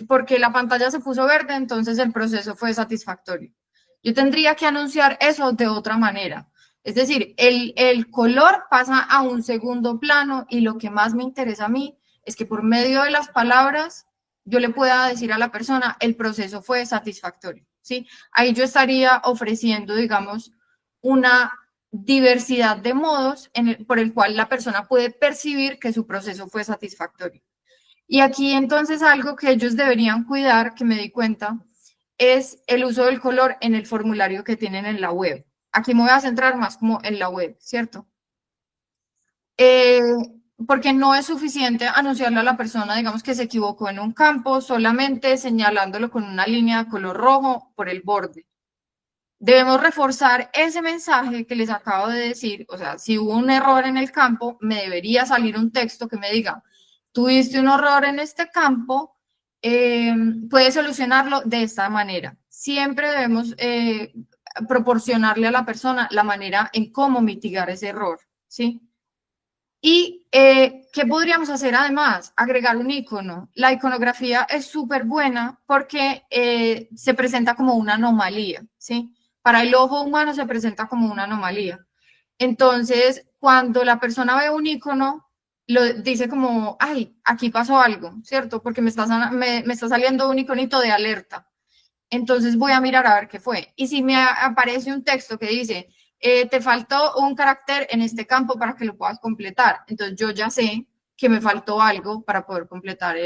porque la pantalla se puso verde, entonces el proceso fue satisfactorio. Yo tendría que anunciar eso de otra manera. Es decir, el color pasa a un segundo plano y lo que más me interesa a mí es que por medio de las palabras yo le pueda decir a la persona, el proceso fue satisfactorio, ¿sí? Ahí yo estaría ofreciendo, digamos, una diversidad de modos por el cual la persona puede percibir que su proceso fue satisfactorio. Y aquí entonces algo que ellos deberían cuidar, que me di cuenta, es el uso del color en el formulario que tienen en la web. Aquí me voy a centrar más como en la web, ¿cierto? Porque no es suficiente anunciarle a la persona, digamos, que se equivocó en un campo, solamente señalándolo con una línea de color rojo por el borde. Debemos reforzar ese mensaje que les acabo de decir, o sea, si hubo un error en el campo, me debería salir un texto que me diga, tuviste un error en este campo, puedes solucionarlo de esta manera. Siempre debemos proporcionarle a la persona la manera en cómo mitigar ese error, ¿sí? ¿Y qué podríamos hacer además? Agregar un icono. La iconografía es súper buena porque se presenta como una anomalía, ¿sí? Para el ojo humano se presenta como una anomalía. Entonces, cuando la persona ve un icono, lo dice como, ay, aquí pasó algo, ¿cierto? Porque me está saliendo un iconito de alerta. Entonces voy a mirar a ver qué fue. Y si me aparece un texto que dice, te faltó un carácter en este campo para que lo puedas completar. Entonces yo ya sé que me faltó algo para poder completar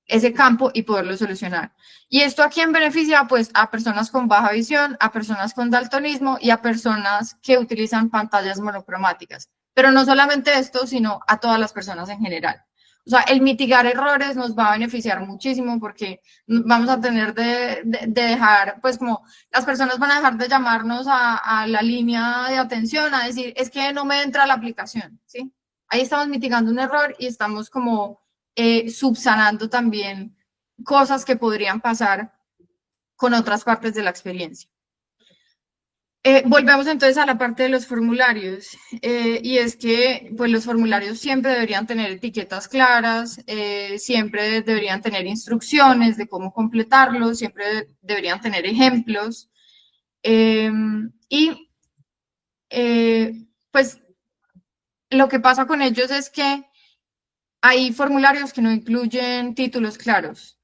ese campo y poderlo solucionar. ¿Y esto a quién beneficia? Pues a personas con baja visión, a personas con daltonismo y a personas que utilizan pantallas monocromáticas. Pero no solamente esto, sino a todas las personas en general. O sea, el mitigar errores nos va a beneficiar muchísimo porque vamos a tener de dejar, pues como las personas van a dejar de llamarnos a la línea de atención a decir, es que no me entra la aplicación, ¿sí? Ahí estamos mitigando un error y estamos como subsanando también cosas que podrían pasar con otras partes de la experiencia. Volvemos entonces a la parte de los formularios y es que pues, los formularios siempre deberían tener etiquetas claras, siempre deberían tener instrucciones de cómo completarlos, siempre deberían tener ejemplos y pues lo que pasa con ellos es que hay formularios que no incluyen títulos claros.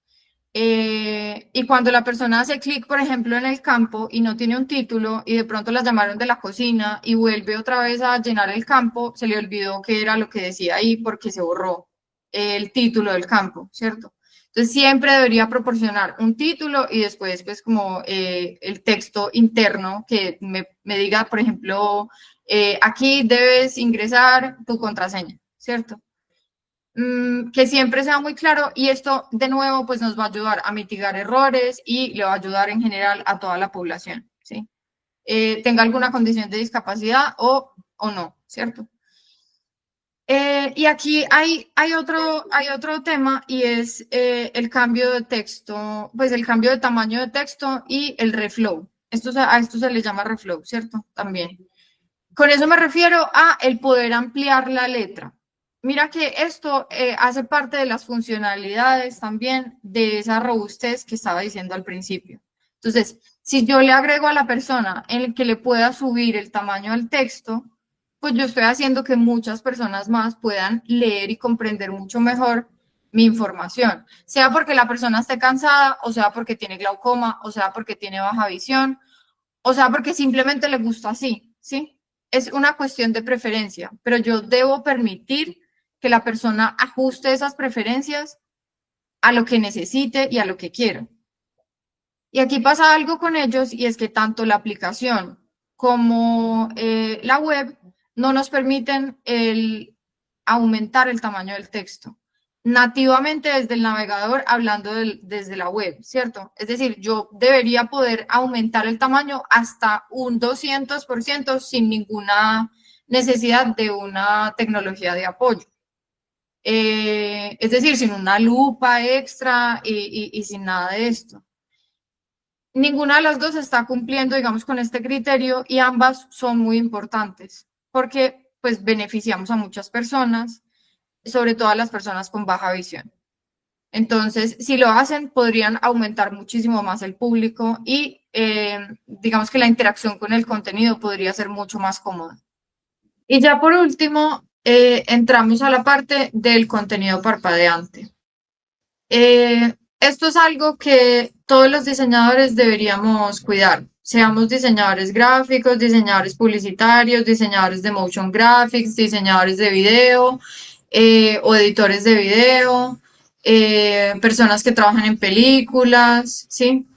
Y cuando la persona hace clic, por ejemplo, en el campo y no tiene un título y de pronto la llamaron de la cocina y vuelve otra vez a llenar el campo, se le olvidó qué era lo que decía ahí porque se borró el título del campo, ¿cierto? Entonces siempre debería proporcionar un título y después pues como el texto interno que me diga, por ejemplo, aquí debes ingresar tu contraseña, ¿cierto? Que siempre sea muy claro y esto de nuevo pues nos va a ayudar a mitigar errores y le va a ayudar en general a toda la población, ¿sí? Tenga alguna condición de discapacidad o no, ¿cierto? Y aquí hay otro tema y es el cambio de texto, pues el cambio de tamaño de texto y el reflow. A esto se le llama reflow, ¿cierto? También. Con eso me refiero a el poder ampliar la letra. Mira que esto hace parte de las funcionalidades también de esa robustez que estaba diciendo al principio. Entonces, si yo le agrego a la persona en el que le pueda subir el tamaño al texto, pues yo estoy haciendo que muchas personas más puedan leer y comprender mucho mejor mi información, sea porque la persona esté cansada, o sea porque tiene glaucoma, o sea porque tiene baja visión, o sea porque simplemente le gusta así, ¿sí? Es una cuestión de preferencia, pero yo debo permitir que la persona ajuste esas preferencias a lo que necesite y a lo que quiera. Y aquí pasa algo con ellos y es que tanto la aplicación como la web no nos permiten aumentar el tamaño del texto nativamente desde el navegador hablando desde la web, ¿cierto? Es decir, yo debería poder aumentar el tamaño hasta un 200% sin ninguna necesidad de una tecnología de apoyo. Es decir, sin una lupa extra y sin nada de esto. Ninguna de las dos está cumpliendo, digamos, con este criterio y ambas son muy importantes porque pues beneficiamos a muchas personas, sobre todo a las personas con baja visión. Entonces, si lo hacen, podrían aumentar muchísimo más el público y digamos que la interacción con el contenido podría ser mucho más cómoda. Y ya por último, entramos a la parte del contenido parpadeante. Esto es algo que todos los diseñadores deberíamos cuidar. Seamos diseñadores gráficos, diseñadores publicitarios, diseñadores de motion graphics, diseñadores de video o editores de video, personas que trabajan en películas, ¿sí?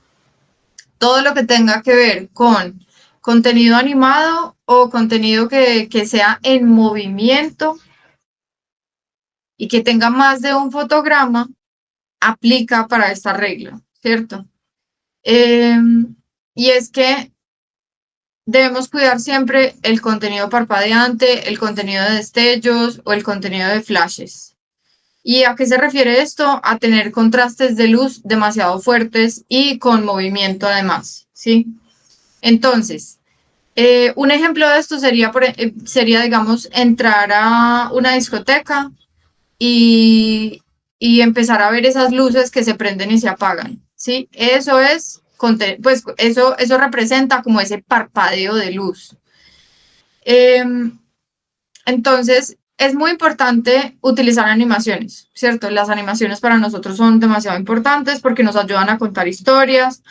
Todo lo que tenga que ver con contenido animado o contenido que sea en movimiento y que tenga más de un fotograma, aplica para esta regla, ¿cierto? Y es que debemos cuidar siempre el contenido parpadeante, el contenido de destellos o el contenido de flashes. ¿Y a qué se refiere esto? A tener contrastes de luz demasiado fuertes y con movimiento además, ¿sí? Entonces, un ejemplo de esto sería, digamos, entrar a una discoteca y empezar a ver esas luces que se prenden y se apagan, ¿sí? Eso es, pues eso representa como ese parpadeo de luz. Entonces, es muy importante utilizar animaciones, ¿cierto? Las animaciones para nosotros son demasiado importantes porque nos ayudan a contar historias,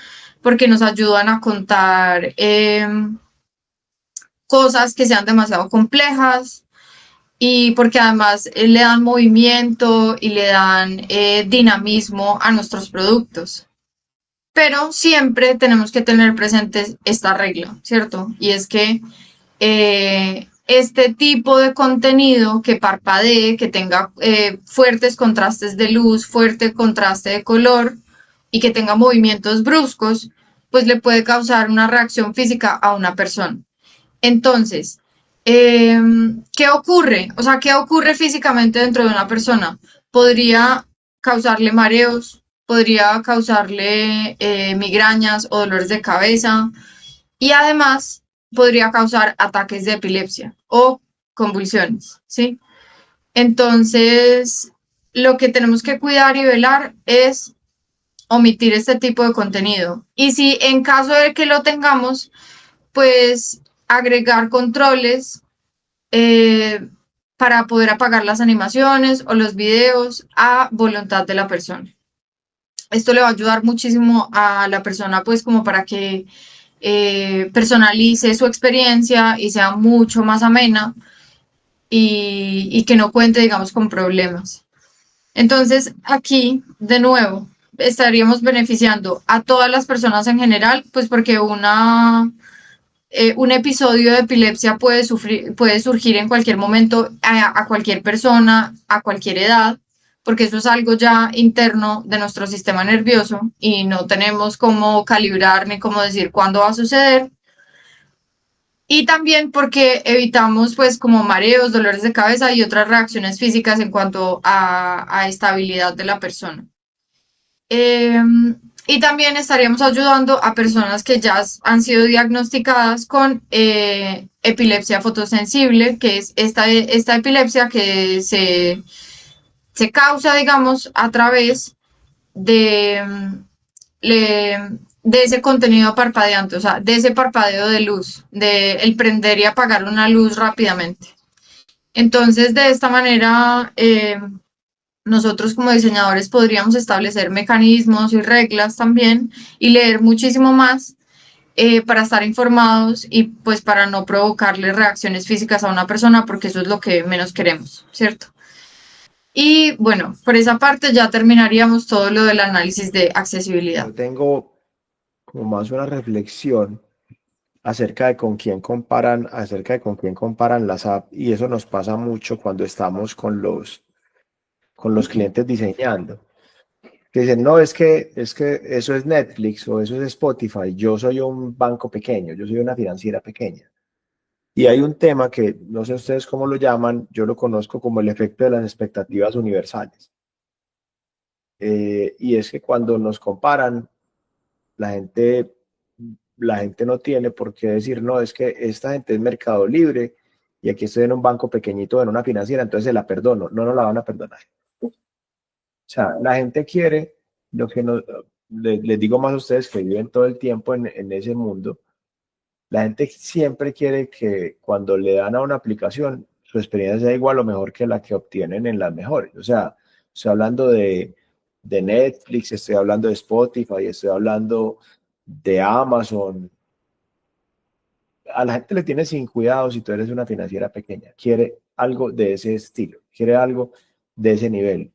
porque nos ayudan a contar cosas que sean demasiado complejas. y porque además le dan movimiento y le dan dinamismo a nuestros productos. Pero siempre tenemos que tener presente esta regla, ¿cierto? Y es que este tipo de contenido que parpadee, que tenga fuertes contrastes de luz, fuerte contraste de color y que tenga movimientos bruscos, pues le puede causar una reacción física a una persona. Entonces, ¿qué ocurre? O sea, ¿qué ocurre físicamente dentro de una persona? Podría causarle mareos, podría causarle migrañas o dolores de cabeza y además podría causar ataques de epilepsia o convulsiones, ¿sí? Entonces, lo que tenemos que cuidar y velar es omitir este tipo de contenido. Y si en caso de que lo tengamos, pues agregar controles para poder apagar las animaciones o los videos a voluntad de la persona. Esto le va a ayudar muchísimo a la persona, pues como para que personalice su experiencia y sea mucho más amena y que no cuente, digamos, con problemas. Entonces, aquí, de nuevo, estaríamos beneficiando a todas las personas en general, pues porque un episodio de epilepsia puede surgir en cualquier momento a cualquier persona, a cualquier edad, porque eso es algo ya interno de nuestro sistema nervioso y no tenemos cómo calibrar ni cómo decir cuándo va a suceder. Y también porque evitamos pues como mareos, dolores de cabeza y otras reacciones físicas en cuanto a estabilidad de la persona. Y también estaríamos ayudando a personas que ya han sido diagnosticadas con epilepsia fotosensible, que es esta epilepsia que se causa, digamos, a través de, de ese contenido parpadeante, o sea, de ese parpadeo de luz, de el prender y apagar una luz rápidamente. Entonces, de esta manera, nosotros como diseñadores podríamos establecer mecanismos y reglas también y leer muchísimo más para estar informados y pues para no provocarle reacciones físicas a una persona porque eso es lo que menos queremos, ¿cierto? Y bueno, por esa parte ya terminaríamos todo lo del análisis de accesibilidad. Yo tengo como más una reflexión acerca de con quién comparan, las apps, y eso nos pasa mucho cuando estamos con los clientes diseñando. Que dicen, no, es que eso es Netflix o eso es Spotify, yo soy un banco pequeño, yo soy una financiera pequeña. Y hay un tema que no sé ustedes cómo lo llaman, yo lo conozco como el efecto de las expectativas universales. Y es que cuando nos comparan, la gente, la gente no tiene por qué decir, no, es que esta gente es Mercado Libre y aquí estoy en un banco pequeñito, en una financiera, entonces se la perdono. No nos la van a perdonar. O sea, la gente quiere lo que no, les digo más a ustedes que viven todo el tiempo en ese mundo. La gente siempre quiere que cuando le dan a una aplicación, su experiencia sea igual o mejor que la que obtienen en las mejores. O sea, estoy hablando de Netflix, estoy hablando de Spotify, estoy hablando de Amazon. A la gente le tiene sin cuidado si tú eres una financiera pequeña. Quiere algo de ese estilo, quiere algo de ese nivel.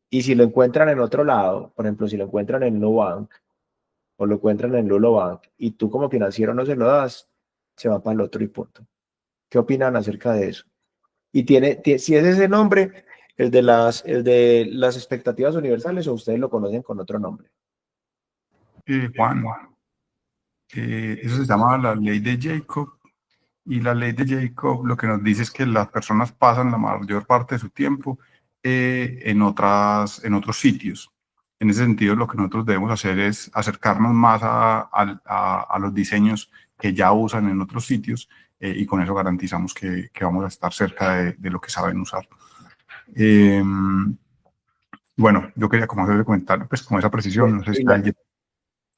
Y si lo encuentran en otro lado, por ejemplo, si lo encuentran en Nubank o lo encuentran en Lulobank y tú como financiero no se lo das, se va para el otro y punto. ¿Qué opinan acerca de eso? Y si es ese nombre, el de las expectativas universales, o ustedes lo conocen con otro nombre. Juan, eso se llama la ley de Jacob. Y la ley de Jacob lo que nos dice es que las personas pasan la mayor parte de su tiempo en otros sitios. En ese sentido, lo que nosotros debemos hacer es acercarnos más a los diseños que ya usan en otros sitios y con eso garantizamos que vamos a estar cerca de lo que saben usar. Bueno, yo quería como hacerle comentario, pues con esa precisión, no sé si alguien...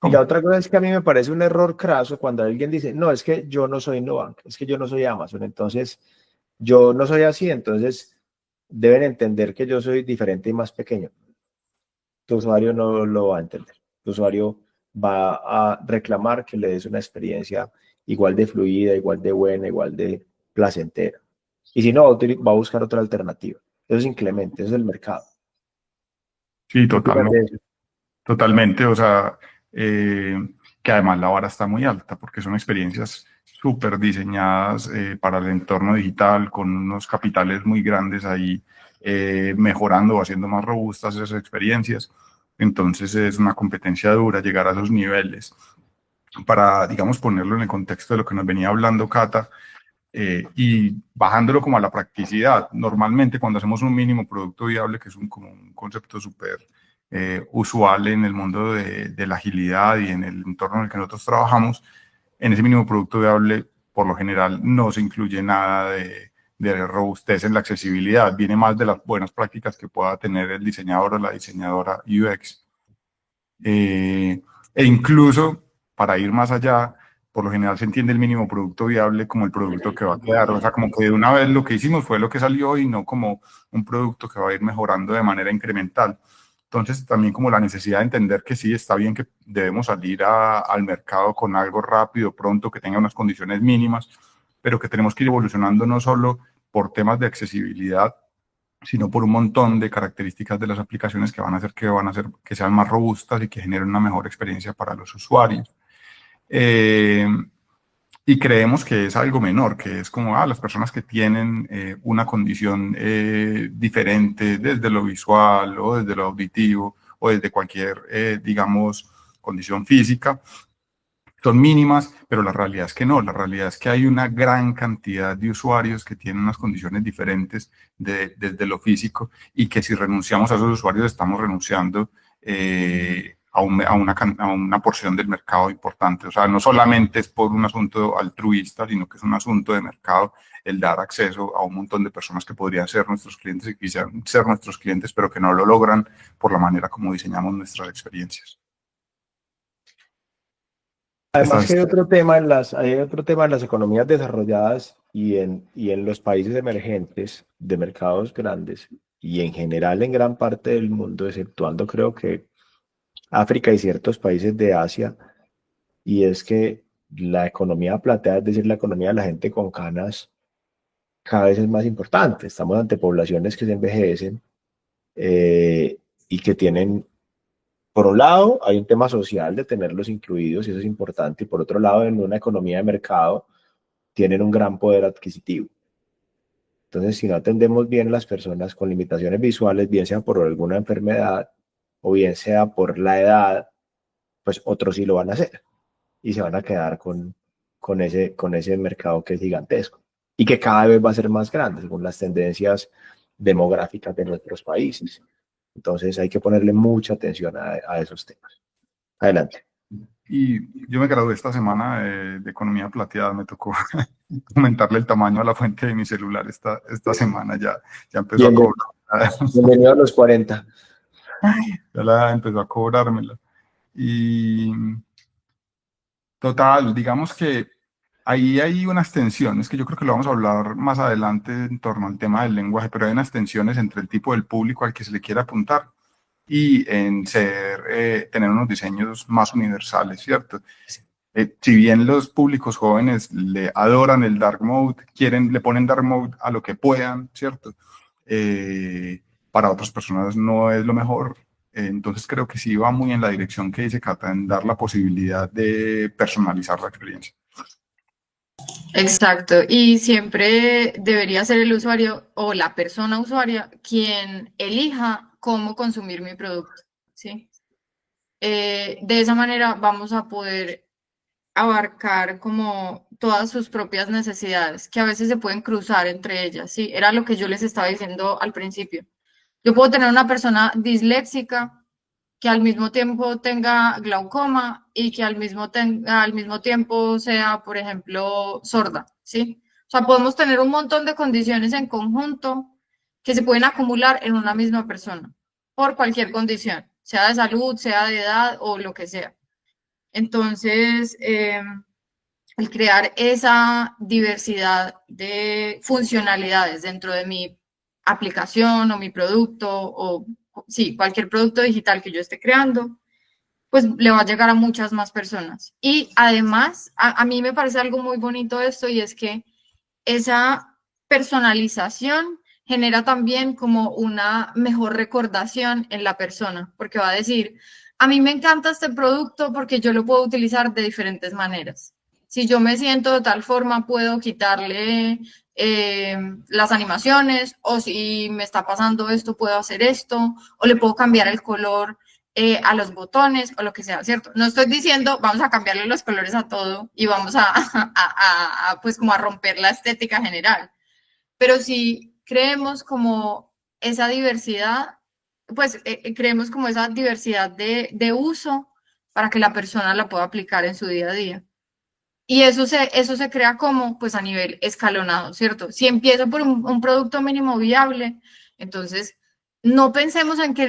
Y la otra cosa es que a mí me parece un error craso cuando alguien dice, no, es que yo no soy Nubank, es que yo no soy Amazon, entonces yo no soy así, entonces deben entender que yo soy diferente y más pequeño. Tu usuario no lo va a entender. Tu usuario va a reclamar que le des una experiencia igual de fluida, igual de buena, igual de placentera. Y si no, va a buscar otra alternativa. Eso es inclemente, eso es el mercado. Sí, ¿Qué opinas de eso? totalmente, o sea, que además la vara está muy alta porque son experiencias súper diseñadas para el entorno digital con unos capitales muy grandes ahí mejorando o haciendo más robustas esas experiencias. Entonces es una competencia dura llegar a esos niveles. Para, digamos, ponerlo en el contexto de lo que nos venía hablando Cata, y bajándolo como a la practicidad. Normalmente cuando hacemos un mínimo producto viable, que es como un concepto súper usual en el mundo de la agilidad y en el entorno en el que nosotros trabajamos, en ese mínimo producto viable, por lo general, no se incluye nada de robustez en la accesibilidad. Viene más de las buenas prácticas que pueda tener el diseñador o la diseñadora UX. E incluso, para ir más allá, por lo general se entiende el mínimo producto viable como el producto que va a quedar. O sea, como que de una vez lo que hicimos fue lo que salió y no como un producto que va a ir mejorando de manera incremental. Entonces, también como la necesidad de entender que sí, está bien que debemos salir al mercado con algo rápido, pronto, que tenga unas condiciones mínimas, pero que tenemos que ir evolucionando no solo por temas de accesibilidad, sino por un montón de características de las aplicaciones que van a hacer que sean más robustas y que generen una mejor experiencia para los usuarios. Y creemos que es algo menor, que es como las personas que tienen una condición diferente desde lo visual o desde lo auditivo o desde cualquier, digamos, condición física, son mínimas, pero la realidad es que no. La realidad es que hay una gran cantidad de usuarios que tienen unas condiciones diferentes desde lo físico y que si renunciamos a esos usuarios estamos renunciando a una porción del mercado importante. O sea, no solamente es por un asunto altruista, sino que es un asunto de mercado el dar acceso a un montón de personas que podrían ser nuestros clientes y quisieran ser nuestros clientes, pero que no lo logran por la manera como diseñamos nuestras experiencias. Además que Estas, hay otro tema en las economías desarrolladas y en los países emergentes de mercados grandes y en general en gran parte del mundo, exceptuando creo que África y ciertos países de Asia, y es que la economía plateada, es decir, la economía de la gente con canas, cada vez es más importante. Estamos ante poblaciones que se envejecen y que tienen, por un lado, hay un tema social de tenerlos incluidos y eso es importante, y por otro lado, en una economía de mercado, tienen un gran poder adquisitivo. Entonces, si no atendemos bien a las personas con limitaciones visuales, bien sea por alguna enfermedad o bien sea por la edad, pues otros sí lo van a hacer y se van a quedar con ese mercado que es gigantesco y que cada vez va a ser más grande según las tendencias demográficas de nuestros países. Entonces hay que ponerle mucha atención a esos temas. Adelante. y yo me gradué esta semana de economía plateada, me tocó aumentarle el tamaño a la fuente de mi celular esta semana, ya empezó a Bienvenido, cobrar, bienvenido a los 40. ya empezó a cobrármela. Y total, digamos que ahí hay unas tensiones, que yo creo que lo vamos a hablar más adelante en torno al tema del lenguaje, pero hay unas tensiones entre el tipo del público al que se le quiere apuntar y en tener unos diseños más universales, ¿cierto? Si bien los públicos jóvenes le adoran el dark mode, le ponen dark mode a lo que puedan, ¿cierto? Para otras personas no es lo mejor. Entonces creo que sí va muy en la dirección que dice Cata, en dar la posibilidad de personalizar la experiencia. Exacto, y siempre debería ser el usuario o la persona usuaria quien elija cómo consumir mi producto, ¿sí? De esa manera vamos a poder abarcar como todas sus propias necesidades, que a veces se pueden cruzar entre ellas, ¿sí? Era lo que yo les estaba diciendo al principio. Yo puedo tener una persona disléxica que al mismo tiempo tenga glaucoma y que al mismo tiempo sea, por ejemplo, sorda, ¿sí? O sea, podemos tener un montón de condiciones en conjunto que se pueden acumular en una misma persona por cualquier condición, sea de salud, sea de edad o lo que sea. Entonces, el crear esa diversidad de funcionalidades dentro de mi aplicación o mi producto o sí, cualquier producto digital que yo esté creando, pues le va a llegar a muchas más personas. Y además, a mí me parece algo muy bonito esto y es que esa personalización genera también como una mejor recordación en la persona, porque va a decir, a mí me encanta este producto porque yo lo puedo utilizar de diferentes maneras. Si yo me siento de tal forma, puedo quitarle las animaciones, o si me está pasando esto, puedo hacer esto, o le puedo cambiar el color a los botones o lo que sea, ¿cierto? No estoy diciendo vamos a cambiarle los colores a todo y vamos pues como a romper la estética general, pero sí creemos como esa diversidad, pues creemos como esa diversidad de uso para que la persona la pueda aplicar en su día a día. Y eso se crea como, pues a nivel escalonado, ¿cierto? Si empiezo por un producto mínimo viable, entonces no pensemos en que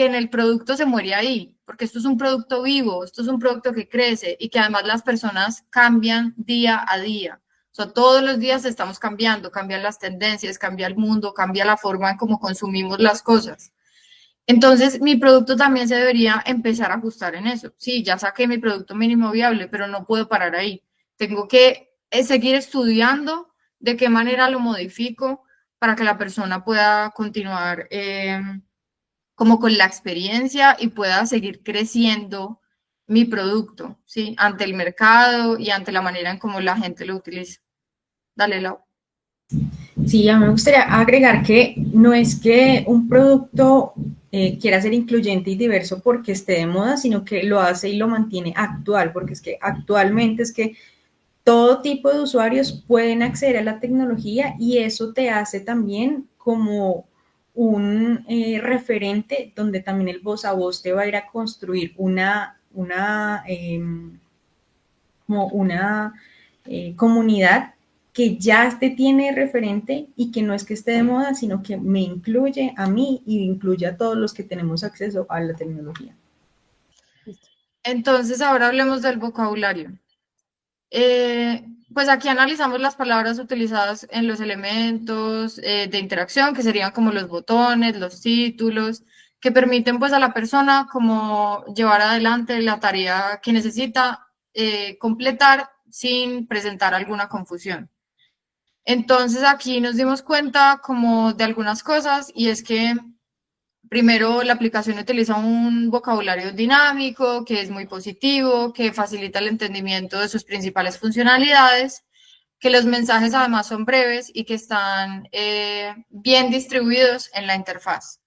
en el producto se muere ahí, porque esto es un producto vivo, esto es un producto que crece y que además las personas cambian día a día. O sea, todos los días estamos cambiando, cambian las tendencias, cambia el mundo, cambia la forma en cómo consumimos las cosas. Entonces, mi producto también se debería empezar a ajustar en eso. Sí, ya saqué mi producto mínimo viable, pero no puedo parar ahí. Tengo que seguir estudiando de qué manera lo modifico para que la persona pueda continuar como con la experiencia y pueda seguir creciendo mi producto, ¿sí? Ante el mercado y ante la manera en cómo la gente lo utiliza. Dale, Lau. Sí, a mí me gustaría agregar que no es que un producto quiera ser incluyente y diverso porque esté de moda, sino que lo hace y lo mantiene actual, porque es que actualmente es que todo tipo de usuarios pueden acceder a la tecnología y eso te hace también como un referente donde también el voz a voz te va a ir a construir como una comunidad que ya te tiene referente y que no es que esté de moda, sino que me incluye a mí y incluye a todos los que tenemos acceso a la tecnología. Entonces, ahora hablemos del vocabulario. Pues aquí analizamos las palabras utilizadas en los elementos de interacción, que serían como los botones, los títulos, que permiten pues a la persona como llevar adelante la tarea que necesita completar sin presentar alguna confusión. Entonces aquí nos dimos cuenta como de algunas cosas, y es que primero la aplicación utiliza un vocabulario dinámico, que es muy positivo, que facilita el entendimiento de sus principales funcionalidades, que los mensajes además son breves y que están bien distribuidos en la interfaz.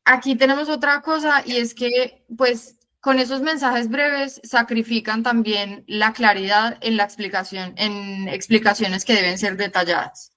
Aquí tenemos otra cosa, y es que pues con esos mensajes breves sacrifican también la claridad en la explicación, en explicaciones que deben ser detalladas.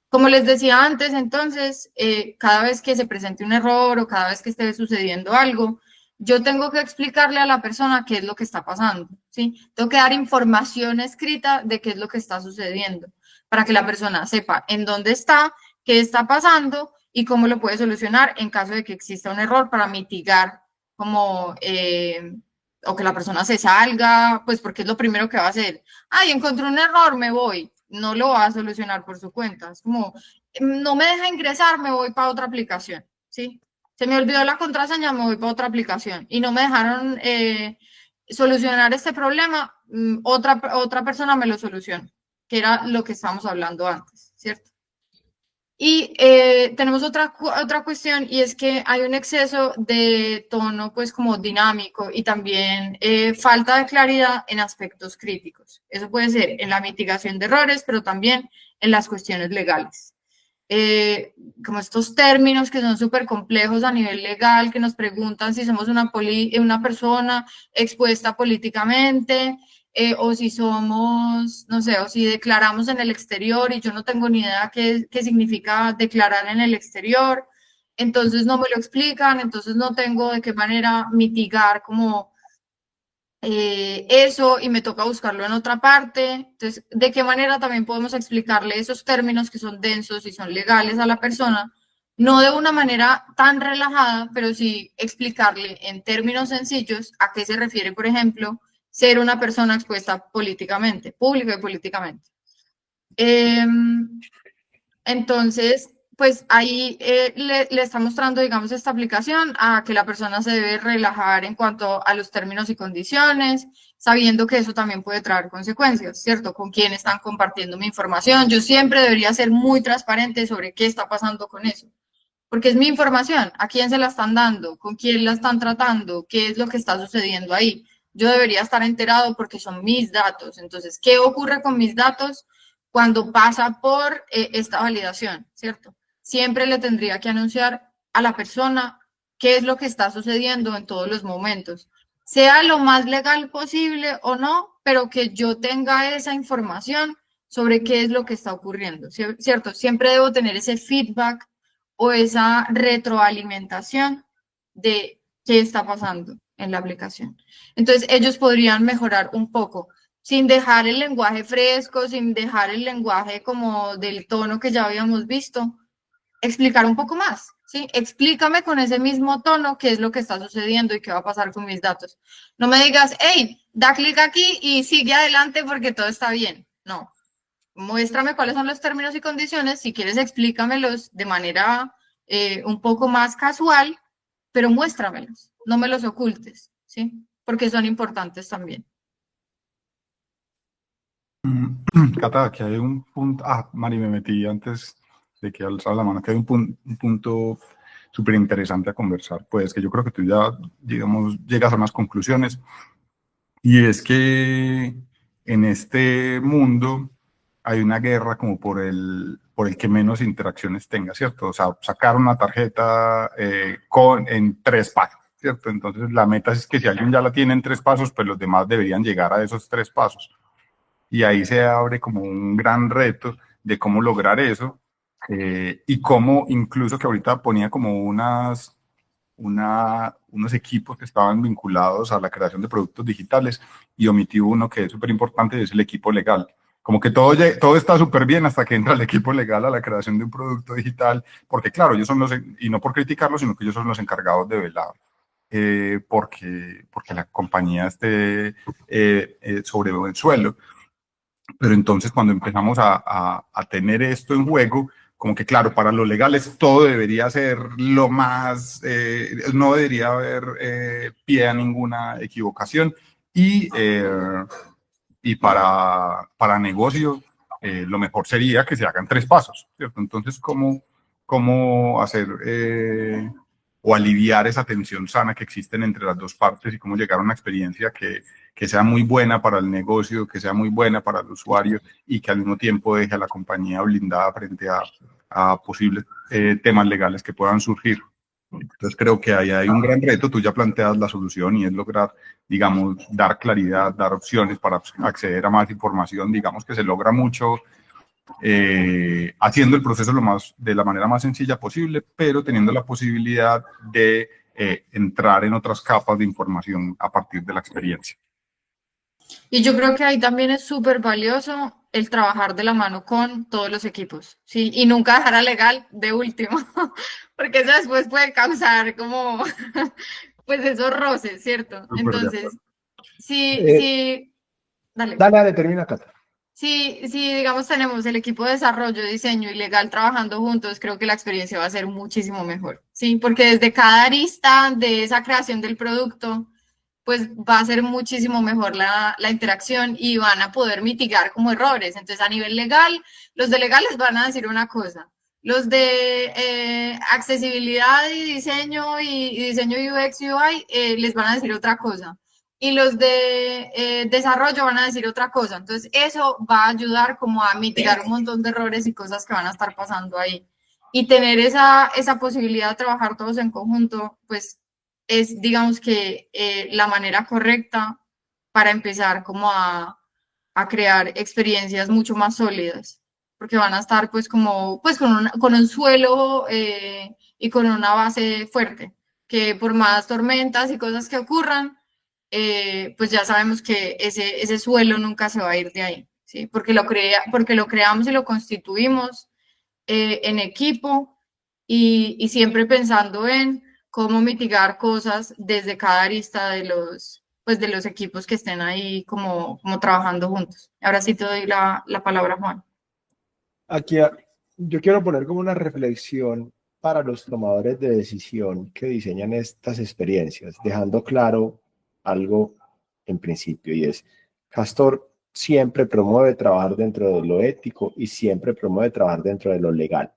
Como les decía antes, entonces, cada vez que se presente un error o cada vez que esté sucediendo algo, yo tengo que explicarle a la persona qué es lo que está pasando, ¿sí? Tengo que dar información escrita de qué es lo que está sucediendo para que la persona sepa en dónde está, qué está pasando y cómo lo puede solucionar en caso de que exista un error, para mitigar como o que la persona se salga, pues porque es lo primero que va a hacer. Ay, encontré un error, me voy. No lo va a solucionar por su cuenta. Es como, no me deja ingresar, me voy para otra aplicación, ¿sí? Se me olvidó la contraseña, me voy para otra aplicación. Y no me dejaron solucionar este problema, otra persona me lo soluciona, que era lo que estábamos hablando antes, ¿cierto? Y tenemos otra cuestión, y es que hay un exceso de tono pues como dinámico y también falta de claridad en aspectos críticos. Eso puede ser en la mitigación de errores, pero también en las cuestiones legales. Como estos términos que son súper complejos a nivel legal, que nos preguntan si somos una persona expuesta políticamente, o si somos, no sé, o si declaramos en el exterior y yo no tengo ni idea qué significa declarar en el exterior, entonces no me lo explican, entonces no tengo de qué manera mitigar como eso, y me toca buscarlo en otra parte. Entonces, ¿de qué manera también podemos explicarle esos términos que son densos y son legales a la persona? No de una manera tan relajada, pero sí explicarle en términos sencillos a qué se refiere, por ejemplo, ser una persona expuesta políticamente, pública y políticamente. Entonces, pues ahí le está mostrando, digamos, esta aplicación a que la persona se debe relajar en cuanto a los términos y condiciones, sabiendo que eso también puede traer consecuencias, ¿cierto? Con quién están compartiendo mi información. Yo siempre debería ser muy transparente sobre qué está pasando con eso, porque es mi información, a quién se la están dando, con quién la están tratando, qué es lo que está sucediendo ahí. Yo debería estar enterado porque son mis datos. Entonces, ¿qué ocurre con mis datos cuando pasa por esta validación, ¿cierto? Siempre le tendría que anunciar a la persona qué es lo que está sucediendo en todos los momentos, sea lo más legal posible o no, pero que yo tenga esa información sobre qué es lo que está ocurriendo, ¿cierto? Siempre debo tener ese feedback o esa retroalimentación de qué está pasando en la aplicación. Entonces, ellos podrían mejorar un poco, sin dejar el lenguaje fresco, sin dejar el lenguaje como del tono que ya habíamos visto, explicar un poco más, ¿sí? Explícame con ese mismo tono qué es lo que está sucediendo y qué va a pasar con mis datos. No me digas, hey, da clic aquí y sigue adelante porque todo está bien. No, muéstrame cuáles son los términos y condiciones, si quieres explícamelos de manera un poco más casual, pero muéstramelos, no me los ocultes, ¿sí? Porque son importantes también. Cata, aquí hay un punto. Mari, me metí antes de que alzara la mano. Que hay un punto súper interesante a conversar. Pues que yo creo que tú ya, digamos, llegas a unas conclusiones. Y es que en este mundo hay una guerra como por el que menos interacciones tenga, ¿cierto? O sea, sacar una tarjeta en 3 pasos, ¿cierto? Entonces la meta es que si alguien ya la tiene en 3 pasos, pues los demás deberían llegar a esos 3 pasos. Y ahí se abre como un gran reto de cómo lograr eso y cómo incluso que ahorita ponía como unos equipos que estaban vinculados a la creación de productos digitales y omití uno que es súper importante y es el equipo legal. Como que todo está súper bien hasta que entra el equipo legal a la creación de un producto digital, porque claro, ellos son y no por criticarlos, sino que ellos son los encargados de velar porque la compañía esté sobre buen suelo. Pero entonces cuando empezamos a tener esto en juego, como que claro, para los legales todo debería ser lo más, no debería haber pie a ninguna equivocación y para negocio lo mejor sería que se hagan 3 pasos, ¿cierto? Entonces, ¿cómo hacer o aliviar esa tensión sana que existen entre las dos partes y cómo llegar a una experiencia que sea muy buena para el negocio, que sea muy buena para el usuario y que al mismo tiempo deje a la compañía blindada frente a posibles temas legales que puedan surgir? Entonces creo que ahí hay un gran reto, tú ya planteas la solución y es lograr, digamos, dar claridad, dar opciones para acceder a más información, digamos que se logra mucho haciendo el proceso de la manera más sencilla posible, pero teniendo la posibilidad de entrar en otras capas de información a partir de la experiencia. Y yo creo que ahí también es súper valioso el trabajar de la mano con todos los equipos, ¿sí? Y nunca dejar a legal de último, porque eso después puede causar como, pues esos roces, ¿cierto? Súper de Entonces, acuerdo. sí, Eh, sí, dale. dale, termina, Cata. Sí, digamos, tenemos el equipo de desarrollo, diseño y legal trabajando juntos, creo que la experiencia va a ser muchísimo mejor, ¿sí? Porque desde cada arista de esa creación del producto, pues va a ser muchísimo mejor la interacción y van a poder mitigar como errores. Entonces, a nivel legal, los de legales van a decir una cosa, los de accesibilidad y diseño UX UI les van a decir otra cosa. Y los de desarrollo van a decir otra cosa. Entonces, eso va a ayudar como a mitigar un montón de errores y cosas que van a estar pasando ahí. Y tener esa posibilidad de trabajar todos en conjunto, pues es, digamos que, la manera correcta para empezar como a crear experiencias mucho más sólidas, porque van a estar pues como, pues con un suelo y con una base fuerte, que por más tormentas y cosas que ocurran, pues ya sabemos que ese suelo nunca se va a ir de ahí, ¿sí? Porque lo creamos y lo constituimos en equipo y siempre pensando en cómo mitigar cosas desde cada arista pues de los equipos que estén ahí como trabajando juntos. Ahora sí te doy la palabra, Juan. Aquí, yo quiero poner como una reflexión para los tomadores de decisión que diseñan estas experiencias, dejando claro algo en principio, y es, Castor siempre promueve trabajar dentro de lo ético y siempre promueve trabajar dentro de lo legal,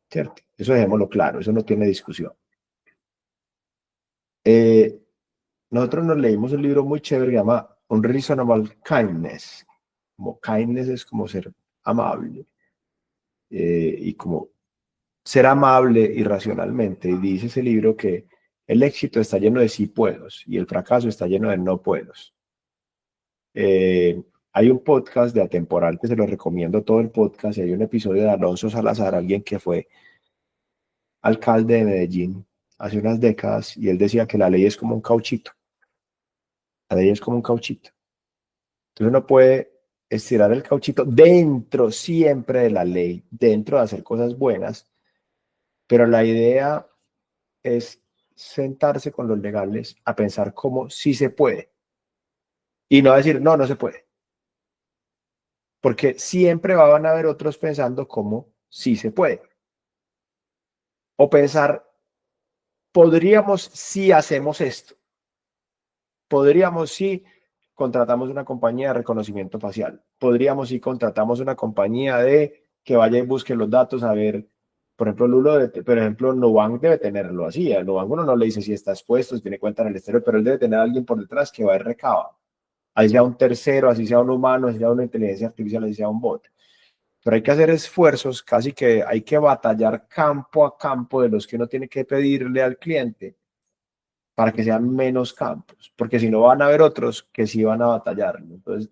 ¿cierto? Eso dejémoslo claro, eso no tiene discusión. Nosotros nos leímos un libro muy chévere que se llama Unreasonable Kindness, como kindness es como ser amable, y como ser amable irracionalmente. Y dice ese libro que el éxito está lleno de sí puedos y el fracaso está lleno de no puedos. Hay un podcast de Atemporal que se lo recomiendo todo el podcast, y hay un episodio de Alonso Salazar, alguien que fue alcalde de Medellín hace unas décadas, y él decía que la ley es como un cauchito. La ley es como un cauchito. Entonces uno puede estirar el cauchito dentro siempre de la ley, dentro de hacer cosas buenas, pero la idea es sentarse con los legales a pensar cómo sí se puede y no decir no, no se puede, porque siempre van a haber otros pensando cómo sí se puede, o pensar podríamos si hacemos esto, podríamos si contratamos una compañía de reconocimiento facial, podríamos si contratamos una compañía de que vaya y busque los datos a ver. Por ejemplo, Lulo, por ejemplo, Nubank debe tenerlo así. A Nubank uno no le dice si está expuesto, si tiene cuenta en el exterior, pero él debe tener a alguien por detrás que va y recaba. Así sea un tercero, así sea un humano, así sea una inteligencia artificial, así sea un bot. Pero hay que hacer esfuerzos, casi que hay que batallar campo a campo de los que uno tiene que pedirle al cliente para que sean menos campos, porque si no van a haber otros que sí van a batallar. Entonces,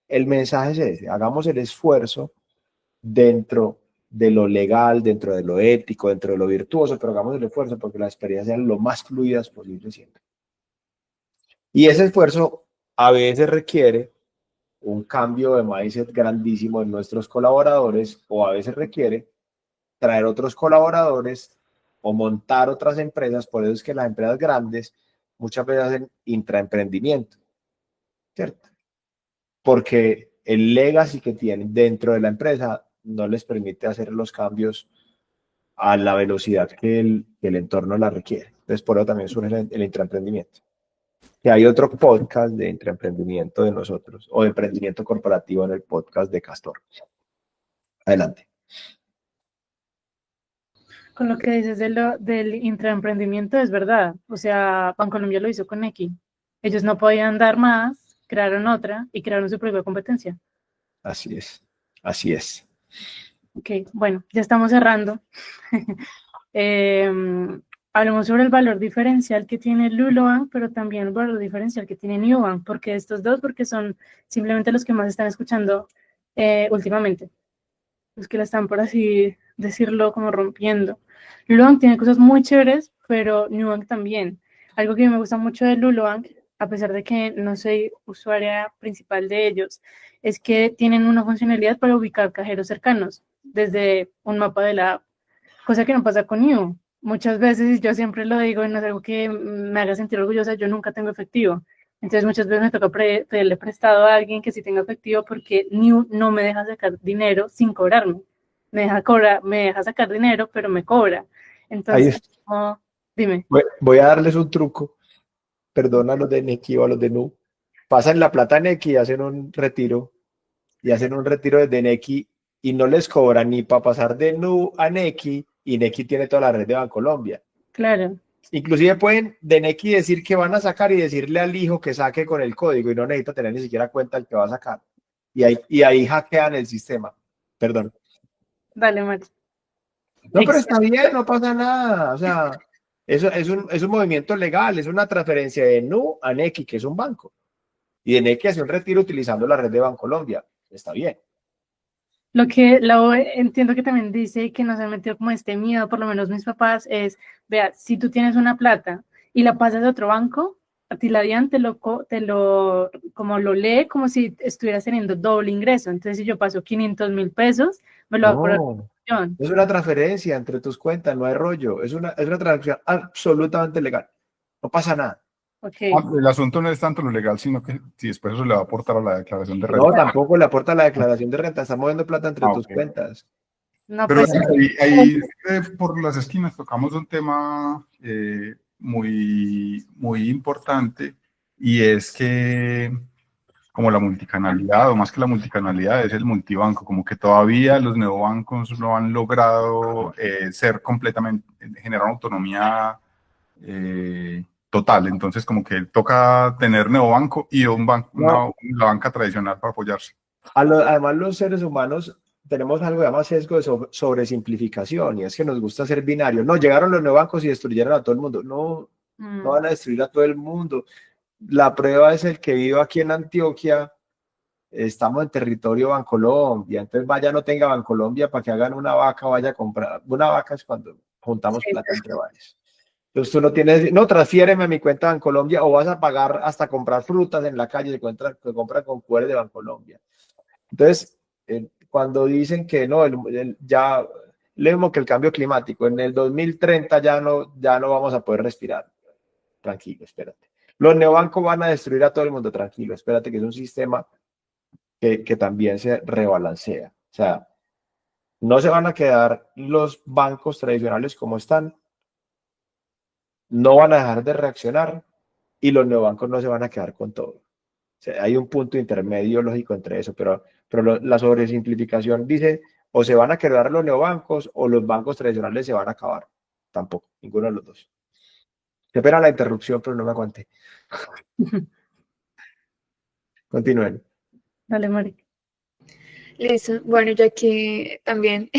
el mensaje es ese: hagamos el esfuerzo dentro de lo legal, dentro de lo ético, dentro de lo virtuoso, pero hagamos el esfuerzo porque las experiencias sean lo más fluidas posible siempre. Y ese esfuerzo a veces requiere un cambio de mindset grandísimo en nuestros colaboradores, o a veces requiere traer otros colaboradores o montar otras empresas. Por eso es que las empresas grandes muchas veces hacen intraemprendimiento, ¿cierto? Porque el legacy que tienen dentro de la empresa no les permite hacer los cambios a la velocidad que el entorno la requiere. Entonces, por eso también surge el intraemprendimiento. Y hay otro podcast de intraemprendimiento de nosotros, o de emprendimiento corporativo, en el podcast de Castor. Adelante. Con lo que dices del intraemprendimiento, es verdad. O sea, Bancolombia lo hizo con Nequi. Ellos no podían dar más, crearon otra y crearon su propia competencia. Así es, así es. Ok, bueno, ya estamos cerrando. Hablemos sobre el valor diferencial que tiene Lulobank, pero también el valor diferencial que tiene Nubank. Porque estos dos, porque son simplemente los que más están escuchando últimamente. Los que la están, por así decirlo, como rompiendo. Lulobank tiene cosas muy chéveres, pero Nubank también. Algo que me gusta mucho de Lulobank, a pesar de que no soy usuaria principal de ellos, es que tienen una funcionalidad para ubicar cajeros cercanos desde un mapa de la app, cosa que no pasa con Nu. Muchas veces, yo siempre lo digo, y no es algo que me haga sentir orgullosa, yo nunca tengo efectivo. Entonces muchas veces me toca pedirle prestado a alguien que sí tenga efectivo, porque Nu no me deja sacar dinero sin cobrarme. Me deja sacar dinero, pero me cobra. Entonces, dime. Voy a darles un truco. Perdón a los de Nequi o a los de Nu. Pasan la plata a Nequi y hacen un retiro. Y hacen un retiro desde Nequi y no les cobran ni para pasar de Nu a Nequi, y Nequi tiene toda la red de Bancolombia. Claro. Inclusive pueden de Nequi decir que van a sacar y decirle al hijo que saque con el código, y no necesita tener ni siquiera cuenta el que va a sacar. Y ahí hackean el sistema. Perdón. Dale, Mari. No, pero está bien, no pasa nada. O sea, eso es un movimiento legal, es una transferencia de Nu a Nequi, que es un banco. Y de Nequi hace un retiro utilizando la red de Bancolombia. Está bien. Lo entiendo que también dice que nos han metido como este miedo, por lo menos mis papás, es, vea, si tú tienes una plata y la pasas a otro banco, a ti la DIAN como lo lee como si estuvieras teniendo doble ingreso. Entonces, si yo paso 500.000 pesos, me lo va a cobrar. Es una transferencia entre tus cuentas, no hay rollo. Es una transacción absolutamente legal. No pasa nada. Okay. El asunto no es tanto lo legal, sino que si después eso le va a aportar a la declaración de renta. No, tampoco le aporta la declaración de renta. Está moviendo plata entre tus cuentas. No, Pero pues por las esquinas tocamos un tema muy importante, y es que como la multicanalidad, o más que la multicanalidad, es el multibanco, como que todavía los neobancos no han logrado ser completamente, generar autonomía total. Entonces como que toca tener neobanco y un banco, No, la banca tradicional para apoyarse. además los seres humanos tenemos algo que llama sesgo de sobresimplificación, y es que nos gusta ser binario. No, llegaron los neobancos y destruyeron a todo el mundo. No, no van a destruir a todo el mundo. La prueba es el que vive aquí en Antioquia. Estamos en territorio Bancolombia, entonces vaya, no tenga Bancolombia para que hagan una vaca, vaya a comprar. Una vaca es cuando juntamos plata entre varios. Entonces tú no tienes, no, transfiéreme a mi cuenta de Bancolombia, o vas a pagar hasta comprar frutas en la calle que compran con QR de Bancolombia. Entonces, cuando dicen que no, ya leemos que el cambio climático en el 2030 ya no vamos a poder respirar. Tranquilo, espérate. Los neobancos van a destruir a todo el mundo, tranquilo, espérate, que es un sistema que también se rebalancea. O sea, no se van a quedar los bancos tradicionales como están, no van a dejar de reaccionar, y los neobancos no se van a quedar con todo. O sea, hay un punto intermedio lógico entre eso, pero la sobresimplificación dice o se van a quedar los neobancos o los bancos tradicionales se van a acabar. Tampoco, ninguno de los dos. Qué pena la interrupción, pero no me aguanté. Continúen. dale, Mari. Listo. Bueno, yo aquí también.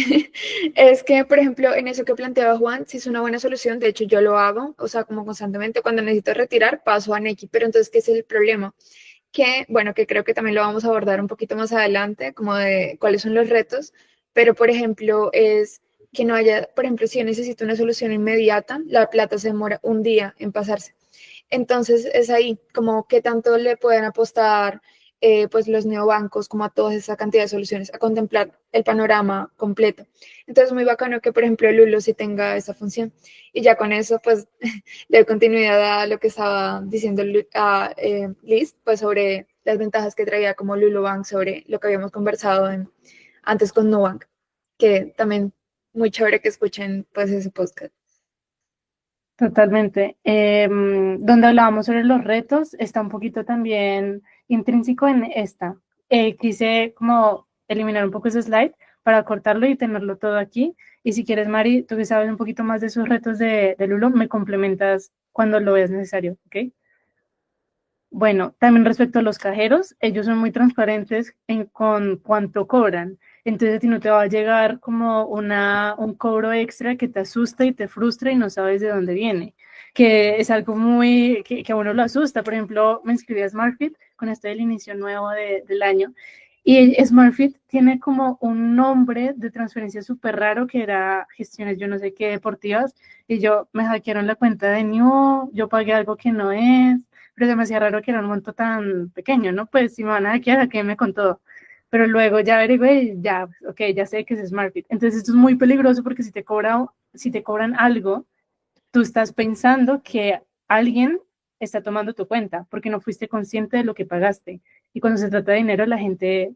Es que, por ejemplo, en eso que planteaba Juan, sí es una buena solución. De hecho, yo lo hago, o sea, como constantemente cuando necesito retirar, paso a Nequi. Pero entonces, ¿qué es el problema? Que, bueno, que creo que también lo vamos a abordar un poquito más adelante, como de cuáles son los retos. Pero, por ejemplo, es que no haya, por ejemplo, si yo necesito una solución inmediata, la plata se demora un día en pasarse. Entonces es ahí como qué tanto le pueden apostar pues los neobancos como a toda esa cantidad de soluciones, a contemplar el panorama completo. Entonces muy bacano que por ejemplo Lulo sí tenga esa función, y ya con eso pues le doy continuidad a lo que estaba diciendo Liz, pues sobre las ventajas que traía como Lulo Bank sobre lo que habíamos conversado antes con Nubank, que también muy chévere que escuchen pues ese podcast. Totalmente. Donde hablábamos sobre los retos, está un poquito también intrínseco en esta. Quise como eliminar un poco ese slide para cortarlo y tenerlo todo aquí. Y si quieres, Mari, tú que sabes un poquito más de esos retos de Lulo, me complementas cuando lo veas necesario, ¿ok? Bueno, también respecto a los cajeros, ellos son muy transparentes con cuánto cobran. Entonces, a ti no te va a llegar como un cobro extra que te asusta y te frustra y no sabes de dónde viene, que es algo muy, que a uno lo asusta. Por ejemplo, me inscribí a SmartFit con este del inicio nuevo del año, y SmartFit tiene como un nombre de transferencia súper raro que era gestiones, yo no sé qué, deportivas, y yo me hackearon la cuenta de New, yo pagué algo que no es, pero se me hacía raro que era un monto tan pequeño, ¿no? Pues si me van a hackear, hackearme con todo. Pero luego ya averigué, ya, ok, ya sé que es SmartFit. Entonces esto es muy peligroso porque si te cobran algo, tú estás pensando que alguien está tomando tu cuenta porque no fuiste consciente de lo que pagaste. Y cuando se trata de dinero, la gente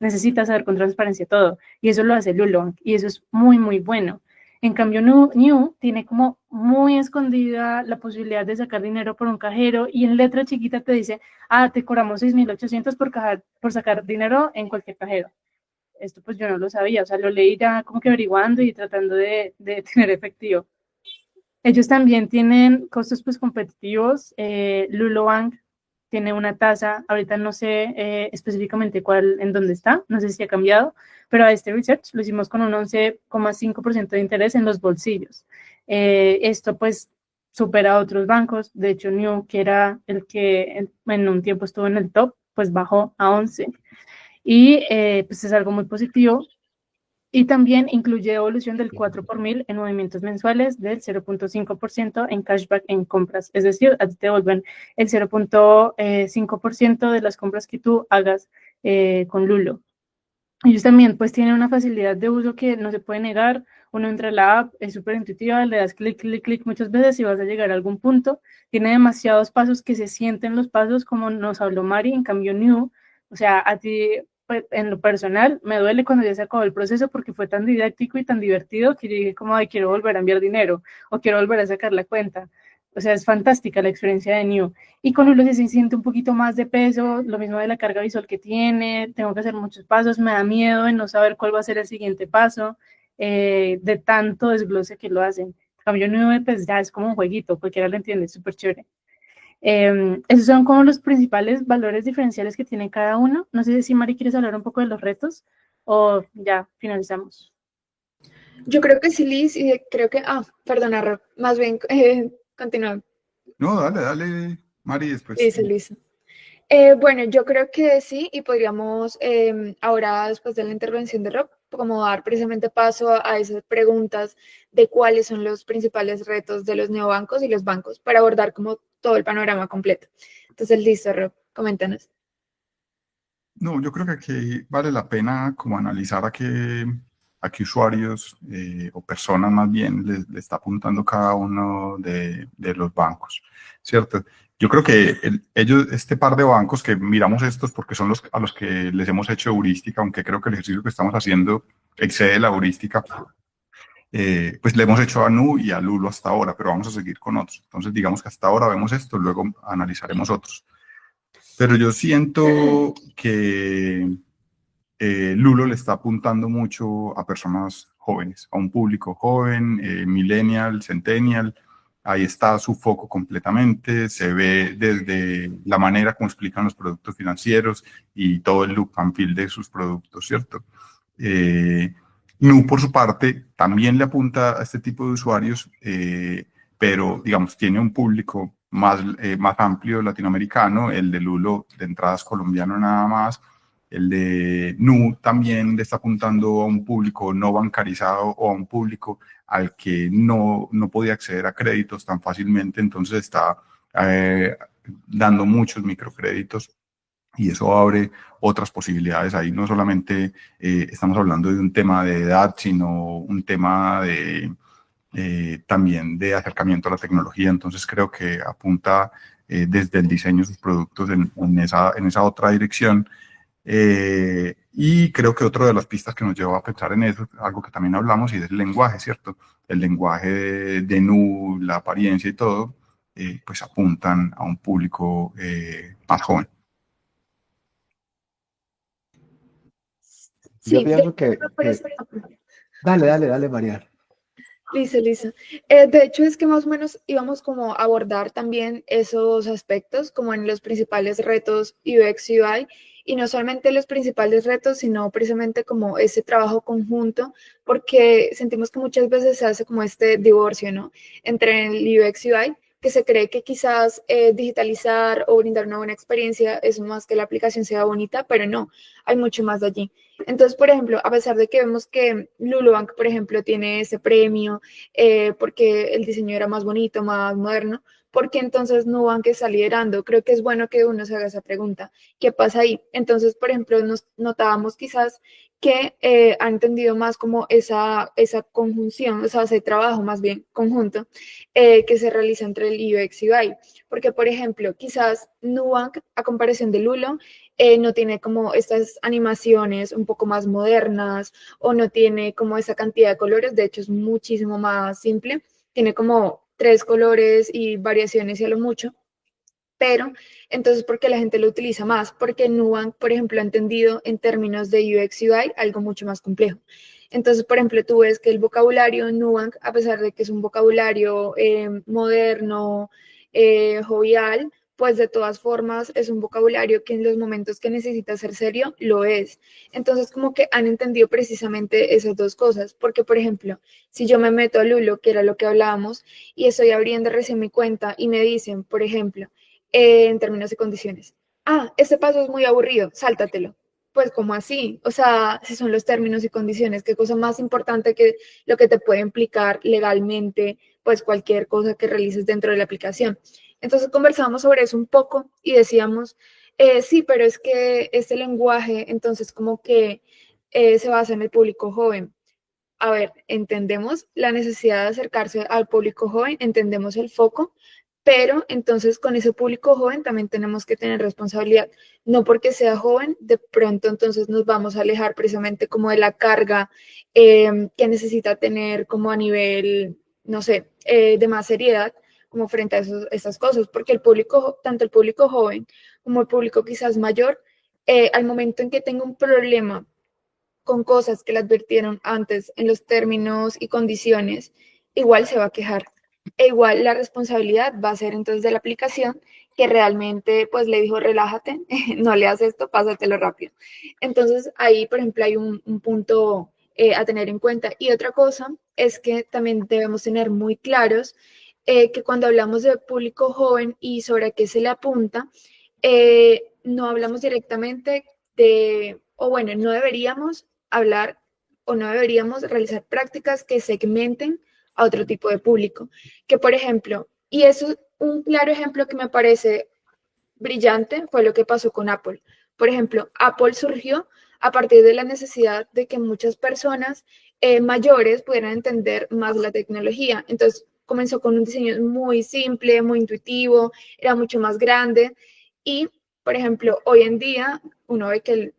necesita saber con transparencia todo. Y eso lo hace Lulong. Y eso es muy, muy bueno. En cambio, New tiene como muy escondida la posibilidad de sacar dinero por un cajero, y en letra chiquita te dice, te cobramos 6.800 por sacar dinero en cualquier cajero. Esto pues yo no lo sabía, o sea, lo leí ya como que averiguando y tratando de tener efectivo. Ellos también tienen costos pues competitivos. Lulobank tiene una tasa, ahorita no sé específicamente cuál, en dónde está, no sé si ha cambiado, pero a este research lo hicimos con un 11,5% de interés en los bolsillos. Esto pues supera a otros bancos. De hecho, New, que era el que en un tiempo estuvo en el top, pues bajó a 11. Y pues es algo muy positivo. Y también incluye devolución del 4 por mil en movimientos mensuales, del 0,5% en cashback en compras. Es decir, a ti te devuelven el 0,5% de las compras que tú hagas con Lulo. Ellos también pues tienen una facilidad de uso que no se puede negar. Uno entra a la app, es súper intuitiva, le das clic, clic, clic muchas veces y vas a llegar a algún punto. Tiene demasiados pasos que se sienten los pasos, como nos habló Mari. En cambio New, o sea, a ti pues, en lo personal, me duele cuando ya se acabó el proceso porque fue tan didáctico y tan divertido que yo dije como, ay, quiero volver a enviar dinero o quiero volver a sacar la cuenta. O sea, es fantástica la experiencia de New. Y con Lulo se siente un poquito más de peso, lo mismo de la carga visual que tiene, tengo que hacer muchos pasos, me da miedo de no saber cuál va a ser el siguiente paso, de tanto desglose que lo hacen. En cambio, New, pues ya es como un jueguito, cualquiera lo entiende, es súper chévere. Esos son como los principales valores diferenciales que tiene cada uno. No sé si Mari quieres hablar un poco de los retos o ya finalizamos. Yo creo que sí, Liz, y creo que, perdona, Rob, más bien, continúa. No, dale, dale, Mari, después. Listo, listo. Bueno, yo creo que sí, y podríamos ahora, después de la intervención de Rob, como dar precisamente paso a esas preguntas de cuáles son los principales retos de los neobancos y los bancos para abordar como todo el panorama completo. Entonces, listo, Rob, coméntanos. No, yo creo que aquí vale la pena como analizar a qué usuarios o personas más bien le está apuntando cada uno de los bancos, ¿cierto? Yo creo que este par de bancos que miramos estos porque son los a los que les hemos hecho heurística, aunque creo que el ejercicio que estamos haciendo excede la heurística, pues le hemos hecho a Nu y a Lulo hasta ahora, pero vamos a seguir con otros. Entonces digamos que hasta ahora vemos esto, luego analizaremos otros. Pero yo siento que Lulo le está apuntando mucho a personas jóvenes, a un público joven, millennial, centennial. Ahí está su foco completamente. Se ve desde la manera como explican los productos financieros y todo el look and feel de sus productos, ¿cierto? Nu, por su parte, también le apunta a este tipo de usuarios, pero, digamos, tiene un público más amplio latinoamericano. El de Lulo, de entradas colombiano nada más. El de Nu también le está apuntando a un público no bancarizado o a un público al que no podía acceder a créditos tan fácilmente, entonces está dando muchos microcréditos y eso abre otras posibilidades. Ahí no solamente estamos hablando de un tema de edad, sino un tema también de acercamiento a la tecnología. Entonces creo que apunta desde el diseño de sus productos en esa otra dirección. Y creo que otra de las pistas que nos llevó a pensar en eso, algo que también hablamos, y es el lenguaje, ¿cierto? El lenguaje de Nu, la apariencia y todo, pues apuntan a un público más joven. Yo Sí, pienso que... Dale, María. listo, listo. De hecho, es que más o menos íbamos como a abordar también esos aspectos, como en los principales retos UX UI, y no solamente los principales retos, sino precisamente como ese trabajo conjunto, porque sentimos que muchas veces se hace como este divorcio, ¿no? Entre el UX UI, que se cree que quizás digitalizar o brindar una buena experiencia es más que la aplicación sea bonita, pero no, hay mucho más de allí. Entonces, por ejemplo, a pesar de que vemos que Lulubank, por ejemplo, tiene ese premio porque el diseño era más bonito, más moderno, ¿por qué entonces Nubank está liderando? Creo que es bueno que uno se haga esa pregunta. ¿Qué pasa ahí? Entonces, por ejemplo, nos notábamos quizás que han entendido más como esa conjunción, o sea, ese trabajo más bien conjunto que se realiza entre el UX y UI. Porque, por ejemplo, quizás Nubank, a comparación de Lulo, no tiene como estas animaciones un poco más modernas o no tiene como esa cantidad de colores, de hecho es muchísimo más simple, tiene como 3 colores y variaciones y a lo mucho, pero entonces ¿por qué la gente lo utiliza más? Porque Nubank, por ejemplo, ha entendido en términos de UX UI algo mucho más complejo. Entonces, por ejemplo, tú ves que el vocabulario Nubank, a pesar de que es un vocabulario moderno, jovial, pues de todas formas es un vocabulario que en los momentos que necesita ser serio, lo es. Entonces, como que han entendido precisamente esas dos cosas, porque, por ejemplo, si yo me meto a Lulo, que era lo que hablábamos, y estoy abriendo recién mi cuenta y me dicen, por ejemplo, en términos y condiciones, este paso es muy aburrido, sáltatelo. Pues, ¿cómo así? O sea, si son los términos y condiciones, qué cosa más importante que lo que te puede implicar legalmente, pues cualquier cosa que realices dentro de la aplicación. Entonces conversamos sobre eso un poco y decíamos, sí, pero es que este lenguaje, entonces como que se basa en el público joven. A ver, entendemos la necesidad de acercarse al público joven, entendemos el foco, pero entonces con ese público joven también tenemos que tener responsabilidad. No porque sea joven, de pronto entonces nos vamos a alejar precisamente como de la carga que necesita tener como a nivel, no sé, de más seriedad como frente a esas cosas, porque el público, tanto el público joven como el público quizás mayor, al momento en que tenga un problema con cosas que le advirtieron antes en los términos y condiciones, igual se va a quejar. E igual la responsabilidad va a ser entonces de la aplicación que realmente pues le dijo relájate, no le hagas esto, pásatelo rápido. Entonces ahí por ejemplo hay un punto a tener en cuenta. Y otra cosa es que también debemos tener muy claros que cuando hablamos de público joven y sobre a qué se le apunta, no hablamos directamente de, o bueno, no deberíamos hablar o no deberíamos realizar prácticas que segmenten a otro tipo de público. Que por ejemplo, y eso es un claro ejemplo que me parece brillante, fue lo que pasó con Apple. Por ejemplo, Apple surgió a partir de la necesidad de que muchas personas mayores pudieran entender más la tecnología. Entonces, comenzó con un diseño muy simple, muy intuitivo, era mucho más grande y, por ejemplo, hoy en día uno ve que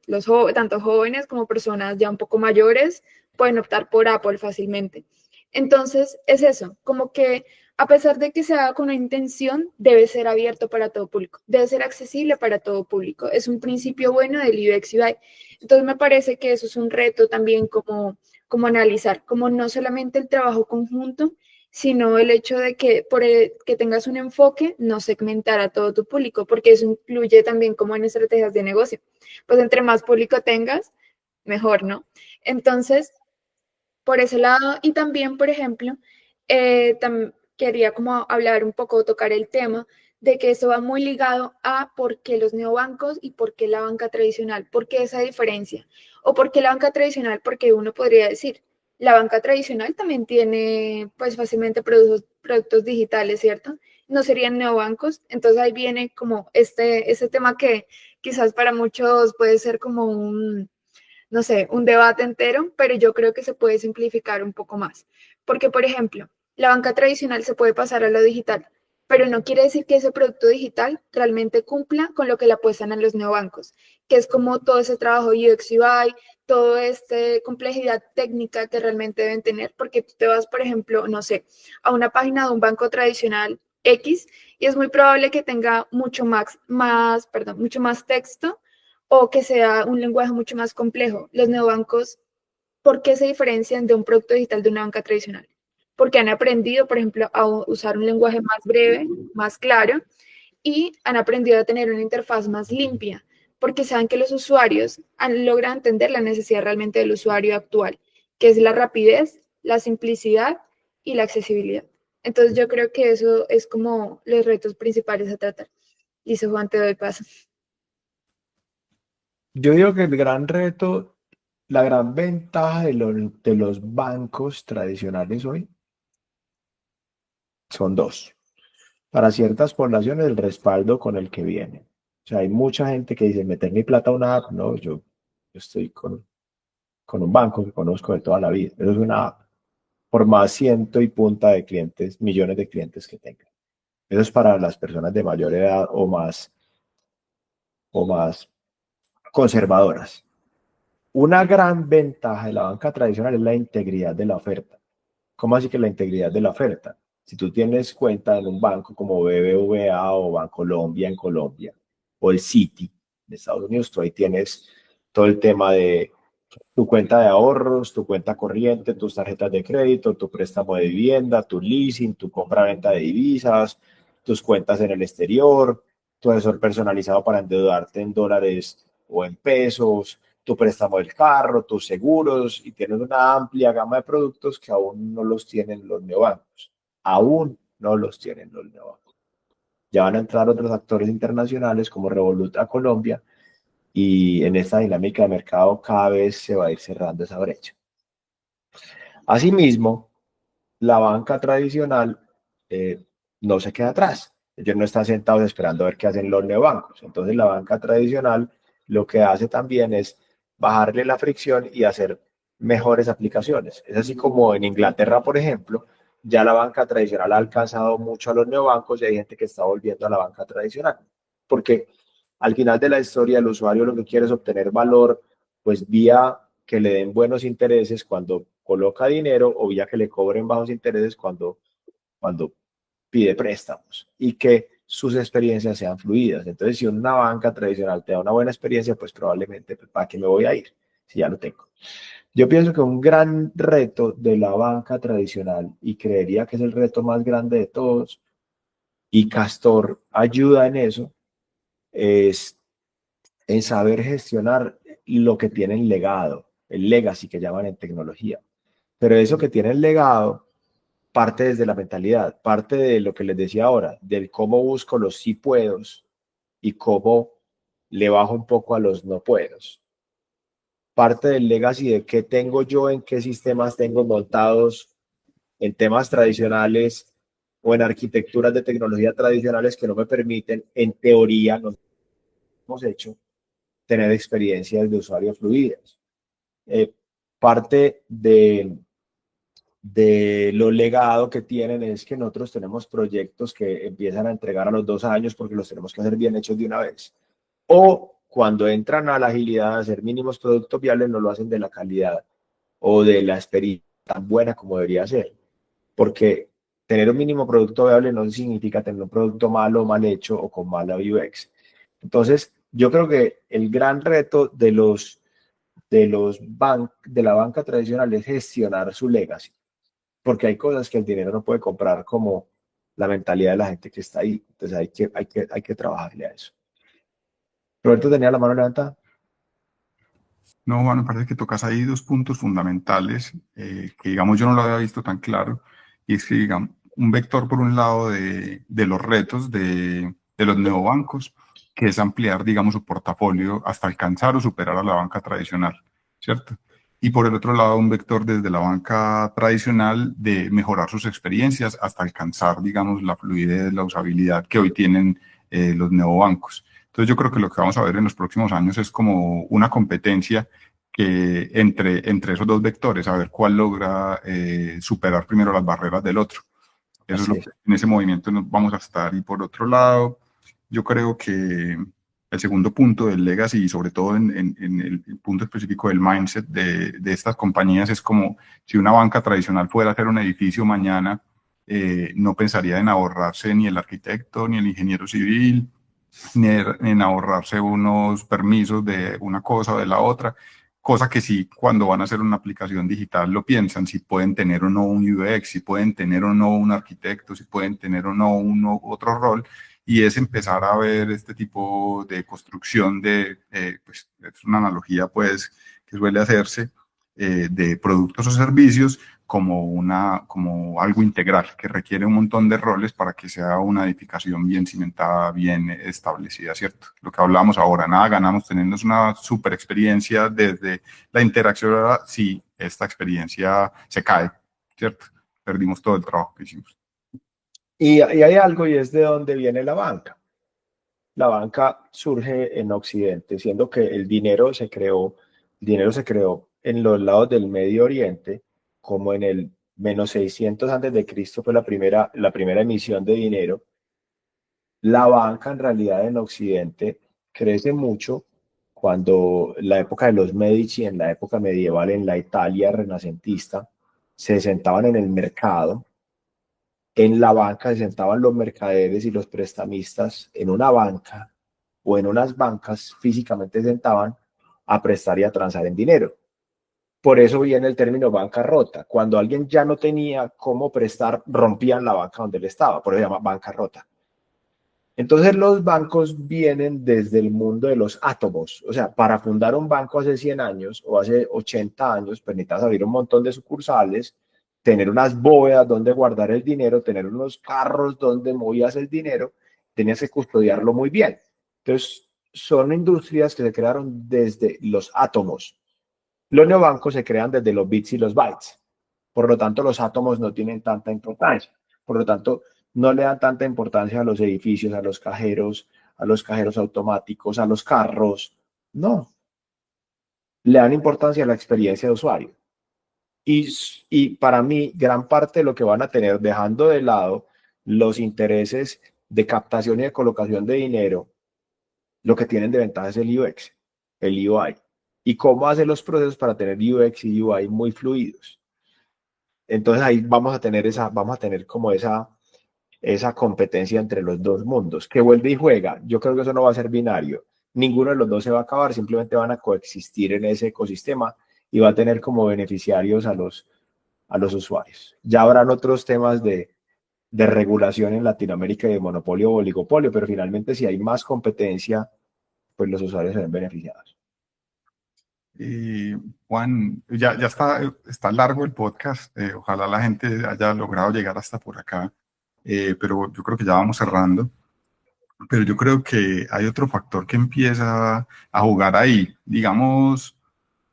tanto jóvenes como personas ya un poco mayores pueden optar por Apple fácilmente. Entonces, es eso, como que a pesar de que se haga con una intención, debe ser abierto para todo público, debe ser accesible para todo público. Es un principio bueno del UX UI. Entonces, me parece que eso es un reto también como analizar, como no solamente el trabajo conjunto, sino el hecho de que que tengas un enfoque, no segmentar a todo tu público, porque eso incluye también como en estrategias de negocio. Pues entre más público tengas, mejor, ¿no? Entonces, por ese lado, y también, por ejemplo, quería como hablar un poco, tocar el tema de que eso va muy ligado a por qué los neobancos y por qué la banca tradicional, por qué esa diferencia, o por qué la banca tradicional, porque uno podría decir, la banca tradicional también tiene pues fácilmente productos digitales, ¿cierto? No serían neobancos, entonces ahí viene como este tema que quizás para muchos puede ser como no sé, un debate entero, pero yo creo que se puede simplificar un poco más. Porque, por ejemplo, la banca tradicional se puede pasar a lo digital, pero no quiere decir que ese producto digital realmente cumpla con lo que le apuestan a los neobancos, que es como todo ese trabajo UX UI, toda esta complejidad técnica que realmente deben tener, porque tú te vas, por ejemplo, no sé, a una página de un banco tradicional X y es muy probable que tenga mucho más texto o que sea un lenguaje mucho más complejo. Los neobancos, ¿por qué se diferencian de un producto digital de una banca tradicional? Porque han aprendido, por ejemplo, a usar un lenguaje más breve, más claro, y han aprendido a tener una interfaz más limpia, porque saben que los usuarios han logrado entender la necesidad realmente del usuario actual, que es la rapidez, la simplicidad y la accesibilidad. Entonces yo creo que eso es como los retos principales a tratar. Y eso, Juan, te doy paso. Yo digo que el gran reto, la gran ventaja de los bancos tradicionales hoy son dos. Para ciertas poblaciones, el respaldo con el que vienen. O sea, hay mucha gente que dice, meter mi plata a una app, no, yo estoy con un banco que conozco de toda la vida. Eso es una app, por más ciento y punta de clientes, millones de clientes que tenga. Eso es para las personas de mayor edad o más conservadoras. Una gran ventaja de la banca tradicional es la integridad de la oferta. ¿Cómo así que la integridad de la oferta? Si tú tienes cuenta en un banco como BBVA o Bancolombia en Colombia o el Citi de Estados Unidos, tú ahí tienes todo el tema de tu cuenta de ahorros, tu cuenta corriente, tus tarjetas de crédito, tu préstamo de vivienda, tu leasing, tu compra-venta de divisas, tus cuentas en el exterior, tu asesor personalizado para endeudarte en dólares o en pesos, tu préstamo del carro, tus seguros, y tienes una amplia gama de productos que aún no los tienen los neobancos. Aún no los tienen los neobancos. Ya van a entrar otros actores internacionales como Revolut a Colombia, y en esta dinámica de mercado cada vez se va a ir cerrando esa brecha. Asimismo, la banca tradicional no se queda atrás. Ellos no están sentados esperando a ver qué hacen los neobancos. Entonces, la banca tradicional lo que hace también es bajarle la fricción y hacer mejores aplicaciones. Es así como en Inglaterra, por ejemplo, ya la banca tradicional ha alcanzado mucho a los neobancos y hay gente que está volviendo a la banca tradicional. Porque al final de la historia el usuario lo que quiere es obtener valor, pues vía que le den buenos intereses cuando coloca dinero o vía que le cobren bajos intereses cuando pide préstamos y que sus experiencias sean fluidas. Entonces, si una banca tradicional te da una buena experiencia, pues probablemente, pues, ¿para qué me voy a ir si ya lo tengo? Yo pienso que un gran reto de la banca tradicional, y creería que es el reto más grande de todos, y Castor ayuda en eso, es en saber gestionar lo que tienen legado, el legacy que llaman en tecnología. Pero eso que tienen legado parte desde la mentalidad, parte de lo que les decía ahora, del cómo busco los sí puedos y cómo le bajo un poco a los no puedos. Parte del legacy de qué tengo yo, en qué sistemas tengo montados en temas tradicionales o en arquitecturas de tecnología tradicionales que no me permiten, en teoría, no hemos hecho, tener experiencias de usuario fluidas. Parte de lo legado que tienen es que nosotros tenemos proyectos que empiezan a entregar a los 2 años porque los tenemos que hacer bien hechos de una vez. O cuando entran a la agilidad a hacer mínimos productos viables, no lo hacen de la calidad o de la experiencia tan buena como debería ser. Porque tener un mínimo producto viable no significa tener un producto malo o mal hecho o con mala UX. Entonces, yo creo que el gran reto de la banca tradicional es gestionar su legacy, porque hay cosas que el dinero no puede comprar, como la mentalidad de la gente que está ahí. Entonces hay que trabajarle a eso. Roberto tenía la mano levantada. No, bueno, me parece que tocas ahí dos puntos fundamentales que, digamos, yo no lo había visto tan claro, y es que, digamos, un vector por un lado de los retos de los neobancos, que es ampliar, digamos, su portafolio hasta alcanzar o superar a la banca tradicional, ¿cierto? Y por el otro lado, un vector desde la banca tradicional de mejorar sus experiencias hasta alcanzar, digamos, la fluidez, la usabilidad que hoy tienen los neobancos. Entonces yo creo que lo que vamos a ver en los próximos años es como una competencia que entre esos dos vectores, a ver cuál logra superar primero las barreras del otro. Eso es lo que en ese movimiento nos vamos a estar. Y por otro lado, yo creo que el segundo punto del legacy, y sobre todo en el punto específico del mindset de estas compañías, es como si una banca tradicional fuera a hacer un edificio mañana, no pensaría en ahorrarse ni el arquitecto, ni el ingeniero civil, ni en ahorrarse unos permisos de una cosa o de la otra, cosa que sí, cuando van a hacer una aplicación digital lo piensan, si pueden tener o no un UX, si pueden tener o no un arquitecto, si pueden tener o no otro rol, y es empezar a ver este tipo de construcción pues es una analogía pues que suele hacerse, de productos o servicios como algo integral que requiere un montón de roles para que sea una edificación bien cimentada, bien establecida, ¿cierto? Lo que hablábamos ahora, nada ganamos teniendo una super experiencia desde la interacción si esta experiencia se cae, ¿cierto? Perdimos todo el trabajo que hicimos. Y hay algo, y es de dónde viene la banca. La banca surge en Occidente, siendo que el dinero se creó en los lados del Medio Oriente, como en el menos 600 antes de Cristo fue la primera emisión de dinero. La banca en realidad en Occidente crece mucho cuando la época de los Medici, en la época medieval, en la Italia renacentista, se sentaban en el mercado. En la banca se sentaban los mercaderes y los prestamistas en una banca o en unas bancas, físicamente se sentaban a prestar y a transar en dinero. Por eso viene el término bancarrota. Cuando alguien ya no tenía cómo prestar, rompían la banca donde él estaba, por eso se llama bancarrota. Entonces los bancos vienen desde el mundo de los átomos. O sea, para fundar un banco hace 100 años o hace 80 años, pues necesitas abrir un montón de sucursales, tener unas bóvedas donde guardar el dinero, tener unos carros donde movías el dinero, tenías que custodiarlo muy bien. Entonces, son industrias que se crearon desde los átomos. Los neobancos se crean desde los bits y los bytes. Por lo tanto, los átomos no tienen tanta importancia. Por lo tanto, no le dan tanta importancia a los edificios, a los cajeros automáticos, a los carros. No. Le dan importancia a la experiencia de usuario. Y para mí, gran parte de lo que van a tener, dejando de lado los intereses de captación y de colocación de dinero, lo que tienen de ventaja es el UX, el UI. Y cómo hacer los procesos para tener UX y UI muy fluidos. Entonces ahí vamos a tener como esa competencia entre los dos mundos, que vuelve y juega. Yo creo que eso no va a ser binario. Ninguno de los dos se va a acabar, simplemente van a coexistir en ese ecosistema y va a tener como beneficiarios a los usuarios. Ya habrán otros temas de regulación en Latinoamérica y de monopolio o oligopolio, pero finalmente si hay más competencia, pues los usuarios se ven beneficiados. Y Juan, ya está largo el podcast, ojalá la gente haya logrado llegar hasta por acá, pero yo creo que ya vamos cerrando. Pero yo creo que hay otro factor que empieza a jugar ahí, digamos,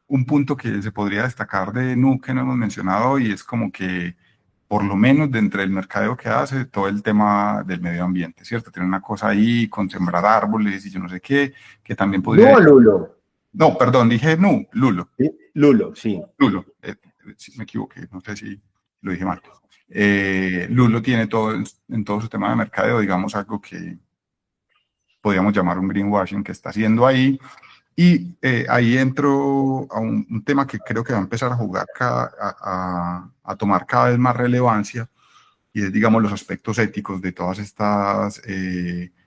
un punto que se podría destacar de Nu que no hemos mencionado hoy es como que por lo menos dentro del mercadeo que hace, todo el tema del medio ambiente, ¿cierto? Tiene una cosa ahí con sembrar árboles y yo no sé qué, que también podría... ¿Nu o Lulo? No, perdón, dije Nu, Lulo. ¿Sí? Lulo, sí. Lulo, sí, me equivoqué, no sé si lo dije mal. Lulo tiene todo en todo su tema de mercadeo, digamos, algo que podríamos llamar un greenwashing que está haciendo ahí. Y ahí entro a un tema que creo que va a empezar a jugar, a tomar cada vez más relevancia, y es, digamos, los aspectos éticos de todas estas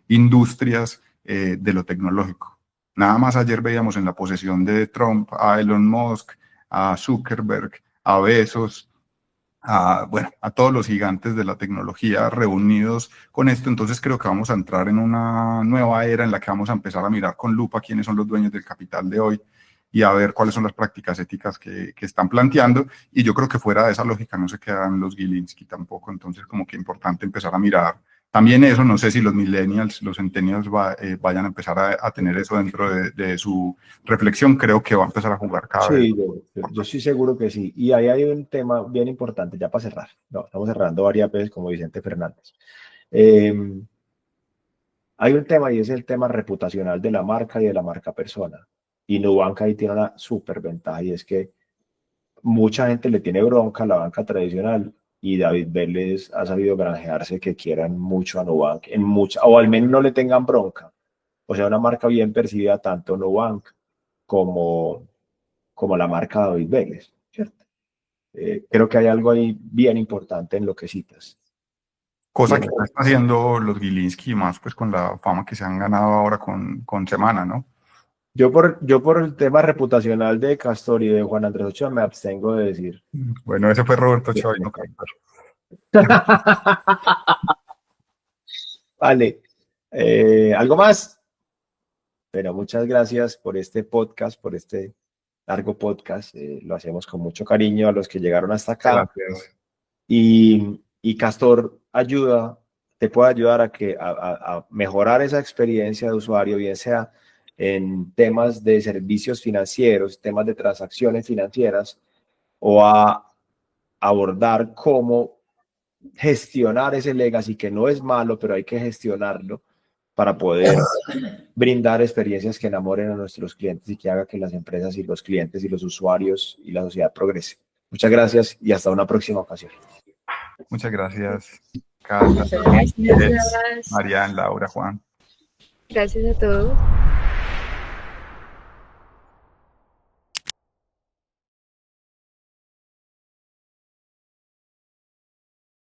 industrias de lo tecnológico. Nada más ayer veíamos en la posesión de Trump a Elon Musk, a Zuckerberg, a Bezos, a todos los gigantes de la tecnología reunidos con esto. Entonces creo que vamos a entrar en una nueva era en la que vamos a empezar a mirar con lupa quiénes son los dueños del capital de hoy y a ver cuáles son las prácticas éticas que están planteando. Y yo creo que fuera de esa lógica no se quedan los Gilinski tampoco. Entonces como que importante empezar a mirar también eso. No sé si los millennials, los centennials vayan a empezar a tener eso dentro de su reflexión. Creo que va a empezar a jugar cada vez. Sí, yo estoy seguro que sí. Y ahí hay un tema bien importante, ya para cerrar. No, estamos cerrando varias veces como Vicente Fernández. Hay un tema y es el tema reputacional de la marca y de la marca persona. Y Nubank ahí tiene una súper ventaja y es que mucha gente le tiene bronca a la banca tradicional y David Vélez ha sabido granjearse que quieran mucho a Nubank, o al menos no le tengan bronca. O sea, una marca bien percibida tanto Nubank como la marca David Vélez, ¿cierto? Creo que hay algo ahí bien importante en lo que citas. Cosa que están haciendo los Gilinski, más pues con la fama que se han ganado ahora con Semana, ¿no? Yo por el tema reputacional de Castor y de Juan Andrés Ochoa me abstengo de decir. Bueno, ese fue Roberto Ochoa y no Castor. Vale. ¿Algo más? Pero muchas gracias por este podcast, por este largo podcast. Lo hacemos con mucho cariño a los que llegaron hasta acá. Gracias. Y Castor te puede ayudar a mejorar esa experiencia de usuario, bien sea en temas de servicios financieros, temas de transacciones financieras, o a abordar cómo gestionar ese legacy, que no es malo, pero hay que gestionarlo para poder brindar experiencias que enamoren a nuestros clientes y que haga que las empresas y los clientes y los usuarios y la sociedad progrese. Muchas gracias y hasta una próxima ocasión. Muchas gracias, Carla, Gracias. Marian, Laura, Juan. Gracias a todos.